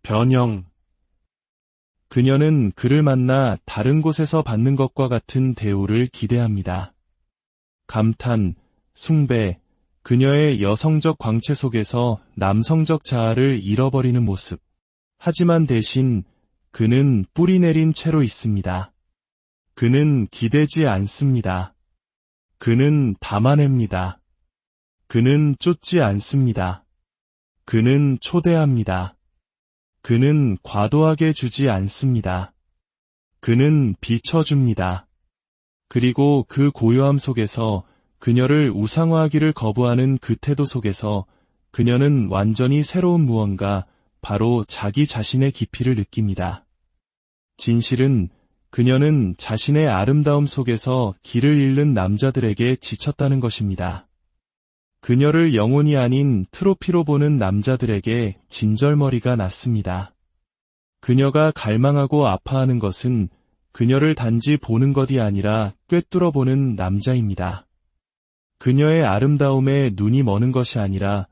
변형. 그녀는 그를 만나 다른 곳에서 받는 것과 같은 대우를 기대합니다. 감탄, 숭배, 그녀의 여성적 광채 속에서 남성적 자아를 잃어버리는 모습. 하지만 대신 그는 뿌리 내린 채로 있습니다. 그는 기대지 않습니다. 그는 담아냅니다. 그는 쫓지 않습니다. 그는 초대합니다. 그는 과도하게 주지 않습니다. 그는 비춰줍니다. 그리고 그 고요함 속에서 그녀를 우상화하기를 거부하는 그 태도 속에서 그녀는 완전히 새로운 무언가, 바로 자기 자신의 깊이를 느낍니다. 진실은 그녀는 자신의 아름다움 속에서 길을 잃는 남자들에게 지쳤다는 것입니다. 그녀를 영혼이 아닌 트로피로 보는 남자들에게 진절머리가 났습니다. 그녀가 갈망하고 아파하는 것은 그녀를 단지 보는 것이 아니라 꿰뚫어 보는 남자입니다. 그녀의 아름다움에 눈이 머는 것이 아니라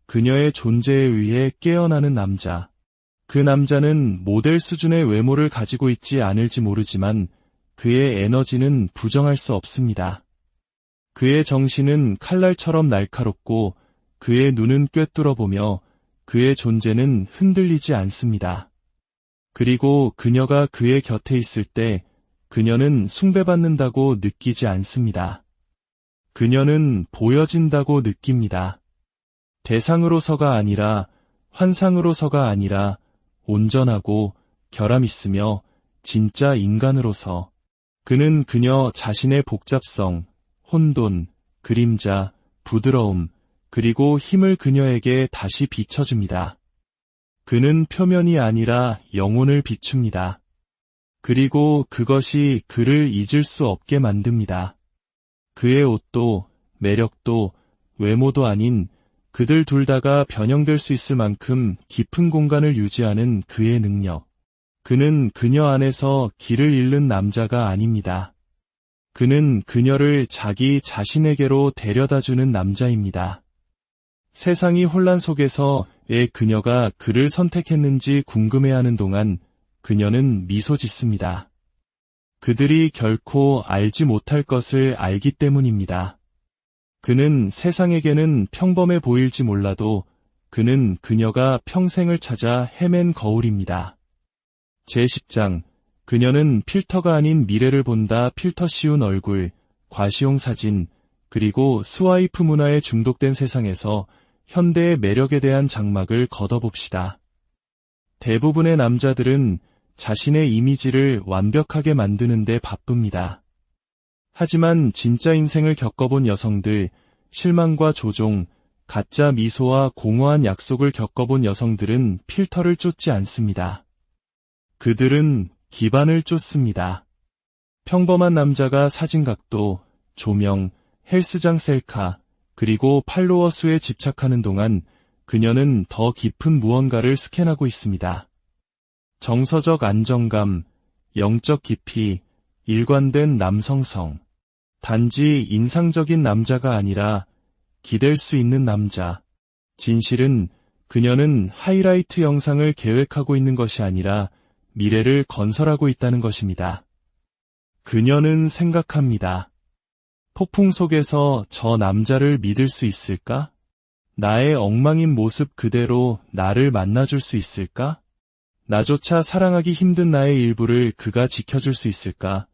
그녀의 존재에 의해 깨어나는 남자. 그 남자는 모델 수준의 외모를 가지고 있지 않을지 모르지만 그의 에너지는 부정할 수 없습니다. 그의 정신은 칼날처럼 날카롭고 그의 눈은 꿰뚫어 보며 그의 존재는 흔들리지 않습니다. 그리고 그녀가 그의 곁에 있을 때 그녀는 숭배받는다고 느끼지 않습니다. 그녀는 보여진다고 느낍니다. 대상으로서가 아니라 환상으로서가 아니라 온전하고 결함 있으며 진짜 인간으로서. 그는 그녀 자신의 복잡성, 혼돈, 그림자, 부드러움, 그리고 힘을 그녀에게 다시 비춰줍니다. 그는 표면이 아니라 영혼을 비춥니다. 그리고 그것이 그를 잊을 수 없게 만듭니다. 그의 옷도, 매력도, 외모도 아닌 그들 둘 다가 변형될 수 있을 만큼 깊은 공간을 유지하는 그의 능력. 그는 그녀 안에서 길을 잃는 남자가 아닙니다. 그는 그녀를 자기 자신에게로 데려다주는 남자입니다. 세상이 혼란 속에서 왜 그녀가 그를 선택했는지 궁금해하는 동안 그녀는 미소 짓습니다. 그들이 결코 알지 못할 것을 알기 때문입니다. 그는 세상에게는 평범해 보일지 몰라도 그는 그녀가 평생을 찾아 헤맨 거울입니다. 제10장. 그녀는 필터가 아닌 미래를 본다. 필터 씌운 얼굴, 과시용 사진, 그리고 스와이프 문화에 중독된 세상에서 현대의 매력에 대한 장막을 걷어봅시다. 대부분의 남자들은 자신의 이미지를 완벽하게 만드는 데 바쁩니다. 하지만 진짜 인생을 겪어본 여성들, 실망과 조종, 가짜 미소와 공허한 약속을 겪어본 여성들은 필터를 쫓지 않습니다. 그들은 기반을 쫓습니다. 평범한 남자가 사진각도, 조명, 헬스장 셀카, 그리고 팔로워 수에 집착하는 동안 그녀는 더 깊은 무언가를 스캔하고 있습니다. 정서적 안정감, 영적 깊이, 일관된 남성성. 단지 인상적인 남자가 아니라 기댈 수 있는 남자. 진실은 그녀는 하이라이트 영상을 계획하고 있는 것이 아니라 미래를 건설하고 있다는 것입니다. 그녀는 생각합니다. 폭풍 속에서 저 남자를 믿을 수 있을까? 나의 엉망인 모습 그대로 나를 만나줄 수 있을까? 나조차 사랑하기 힘든 나의 일부를 그가 지켜줄 수 있을까?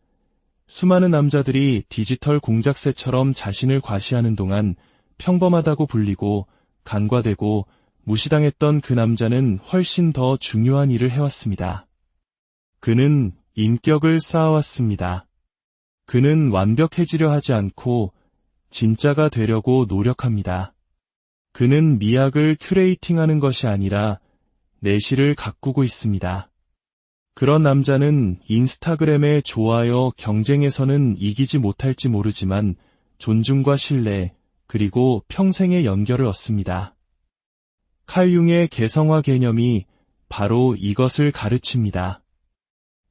수많은 남자들이 디지털 공작새처럼 자신을 과시하는 동안 평범하다고 불리고 간과되고 무시당했던 그 남자는 훨씬 더 중요한 일을 해왔습니다. 그는 인격을 쌓아왔습니다. 그는 완벽해지려 하지 않고 진짜가 되려고 노력합니다. 그는 미학을 큐레이팅하는 것이 아니라 내실을 가꾸고 있습니다. 그런 남자는 인스타그램의 좋아요 경쟁에서는 이기지 못할지 모르지만 존중과 신뢰, 그리고 평생의 연결을 얻습니다. 칼 융의 개성화 개념이 바로 이것을 가르칩니다.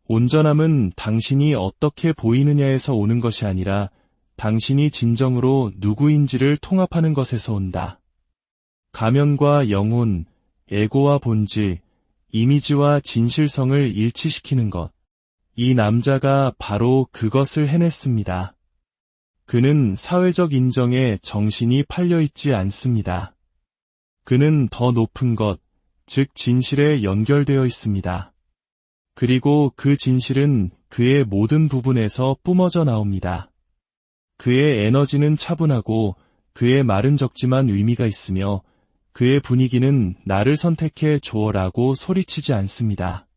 온전함은 당신이 어떻게 보이느냐에서 오는 것이 아니라 당신이 진정으로 누구인지를 통합하는 것에서 온다. 가면과 영혼, 에고와 본질, 이미지와 진실성을 일치시키는 것. 이 남자가 바로 그것을 해냈습니다. 그는 사회적 인정에 정신이 팔려있지 않습니다. 그는 더 높은 것, 즉 진실에 연결되어 있습니다. 그리고 그 진실은 그의 모든 부분에서 뿜어져 나옵니다. 그의 에너지는 차분하고 그의 말은 적지만 의미가 있으며 그의 분위기는 나를 선택해 줘라고 소리치지 않습니다.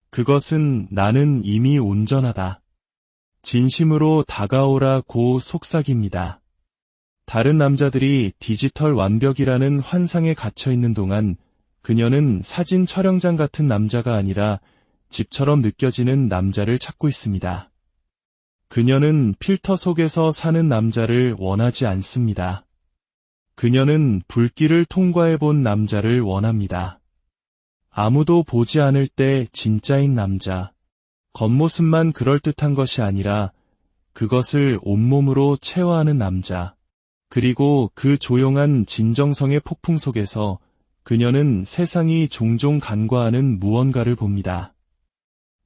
그것은 나는 이미 온전하다. 진심으로 다가오라고 속삭입니다. 다른 남자들이 디지털 완벽이라는 환상에 갇혀 있는 동안 그녀는 사진 촬영장 같은 남자가 아니라 집처럼 느껴지는 남자를 찾고 있습니다. 그녀는 필터 속에서 사는 남자를 원하지 않습니다. 그녀는 불길을 통과해본 남자를 원합니다. 아무도 보지 않을 때 진짜인 남자. 겉모습만 그럴듯한 것이 아니라 그것을 온몸으로 체화하는 남자. 그리고 그 조용한 진정성의 폭풍 속에서 그녀는 세상이 종종 간과하는 무언가를 봅니다.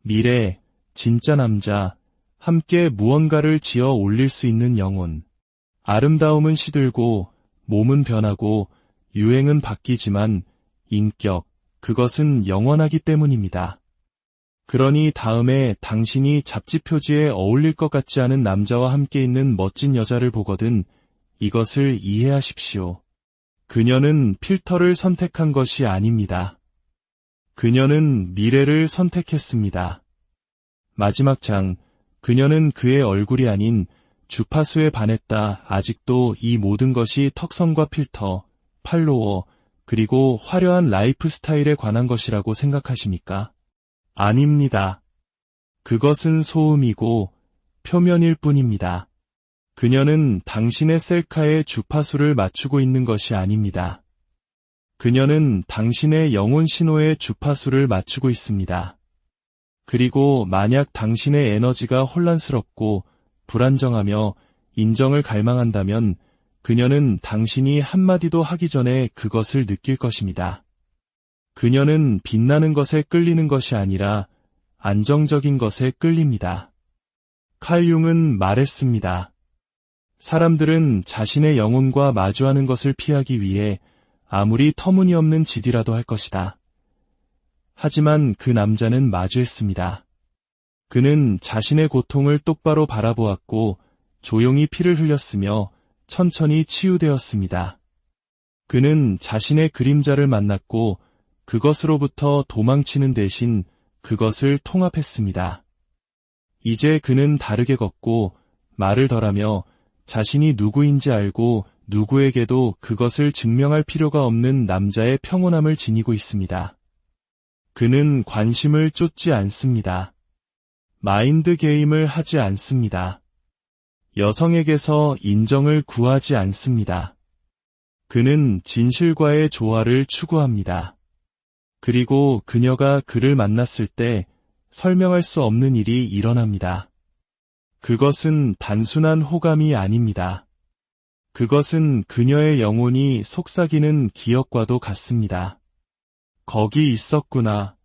미래, 진짜 남자, 함께 무언가를 지어 올릴 수 있는 영혼. 아름다움은 시들고 몸은 변하고 유행은 바뀌지만 인격, 그것은 영원하기 때문입니다. 그러니 다음에 당신이 잡지 표지에 어울릴 것 같지 않은 남자와 함께 있는 멋진 여자를 보거든 이것을 이해하십시오. 그녀는 필터를 선택한 것이 아닙니다. 그녀는 미래를 선택했습니다. 마지막 장, 그녀는 그의 얼굴이 아닌 주파수에 반했다. 아직도 이 모든 것이 턱선과 필터, 팔로워, 그리고 화려한 라이프 스타일에 관한 것이라고 생각하십니까? 아닙니다. 그것은 소음이고 표면일 뿐입니다. 그녀는 당신의 셀카에 주파수를 맞추고 있는 것이 아닙니다. 그녀는 당신의 영혼 신호에 주파수를 맞추고 있습니다. 그리고 만약 당신의 에너지가 혼란스럽고 불안정하며 인정을 갈망한다면 그녀는 당신이 한마디도 하기 전에 그것을 느낄 것입니다. 그녀는 빛나는 것에 끌리는 것이 아니라 안정적인 것에 끌립니다. 칼 융은 말했습니다. 사람들은 자신의 영혼과 마주하는 것을 피하기 위해 아무리 터무니없는 짓이라도 할 것이다. 하지만 그 남자는 마주했습니다. 그는 자신의 고통을 똑바로 바라보았고 조용히 피를 흘렸으며 천천히 치유되었습니다. 그는 자신의 그림자를 만났고 그것으로부터 도망치는 대신 그것을 통합했습니다. 이제 그는 다르게 걷고 말을 덜하며 자신이 누구인지 알고 누구에게도 그것을 증명할 필요가 없는 남자의 평온함을 지니고 있습니다. 그는 관심을 쫓지 않습니다. 마인드 게임을 하지 않습니다. 여성에게서 인정을 구하지 않습니다. 그는 진실과의 조화를 추구합니다. 그리고 그녀가 그를 만났을 때 설명할 수 없는 일이 일어납니다. 그것은 단순한 호감이 아닙니다. 그것은 그녀의 영혼이 속삭이는 기억과도 같습니다. 거기 있었구나.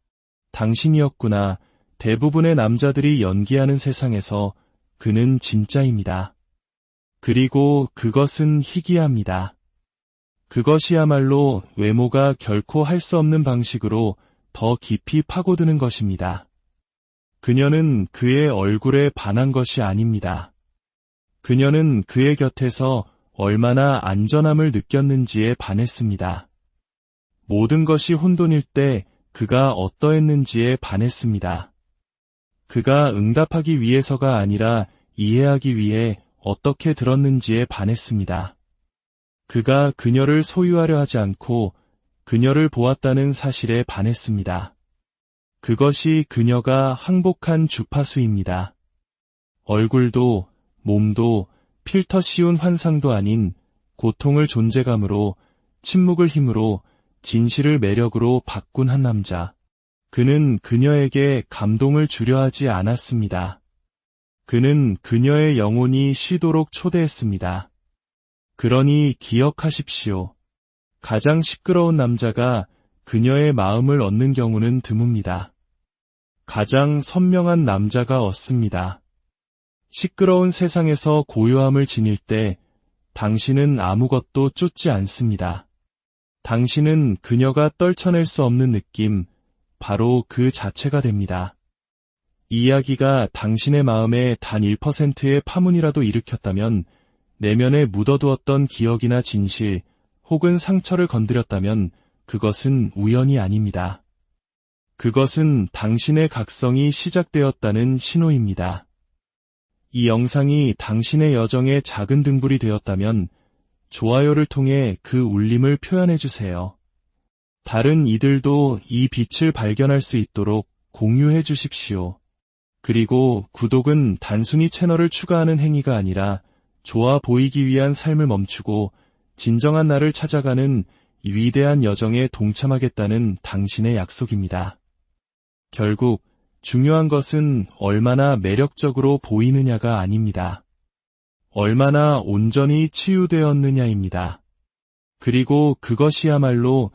당신이었구나. 대부분의 남자들이 연기하는 세상에서 그는 진짜입니다. 그리고 그것은 희귀합니다. 그것이야말로 외모가 결코 할 수 없는 방식으로 더 깊이 파고드는 것입니다. 그녀는 그의 얼굴에 반한 것이 아닙니다. 그녀는 그의 곁에서 얼마나 안전함을 느꼈는지에 반했습니다. 모든 것이 혼돈일 때 그가 어떠했는지에 반했습니다. 그가 응답하기 위해서가 아니라 이해하기 위해 어떻게 들었는지에 반했습니다. 그가 그녀를 소유하려 하지 않고 그녀를 보았다는 사실에 반했습니다. 그것이 그녀가 항복한 주파수입니다. 얼굴도 몸도 필터 씌운 환상도 아닌 고통을 존재감으로, 침묵을 힘으로, 진실을 매력으로 바꾼 한 남자. 그는 그녀에게 감동을 주려 하지 않았습니다. 그는 그녀의 영혼이 쉬도록 초대했습니다. 그러니 기억하십시오. 가장 시끄러운 남자가 그녀의 마음을 얻는 경우는 드뭅니다. 가장 선명한 남자가 얻습니다. 시끄러운 세상에서 고요함을 지닐 때 당신은 아무것도 쫓지 않습니다. 당신은 그녀가 떨쳐낼 수 없는 느낌, 바로 그 자체가 됩니다. 이 이야기가 당신의 마음에 단 1%의 파문이라도 일으켰다면, 내면에 묻어두었던 기억이나 진실, 혹은 상처를 건드렸다면 그것은 우연이 아닙니다. 그것은 당신의 각성이 시작되었다는 신호입니다. 이 영상이 당신의 여정의 작은 등불이 되었다면 좋아요를 통해 그 울림을 표현해주세요. 다른 이들도 이 빛을 발견할 수 있도록 공유해 주십시오. 그리고 구독은 단순히 채널을 추가하는 행위가 아니라 좋아 보이기 위한 삶을 멈추고 진정한 나를 찾아가는 위대한 여정에 동참하겠다는 당신의 약속입니다. 결국 중요한 것은 얼마나 매력적으로 보이느냐가 아닙니다. 얼마나 온전히 치유되었느냐입니다. 그리고 그것이야말로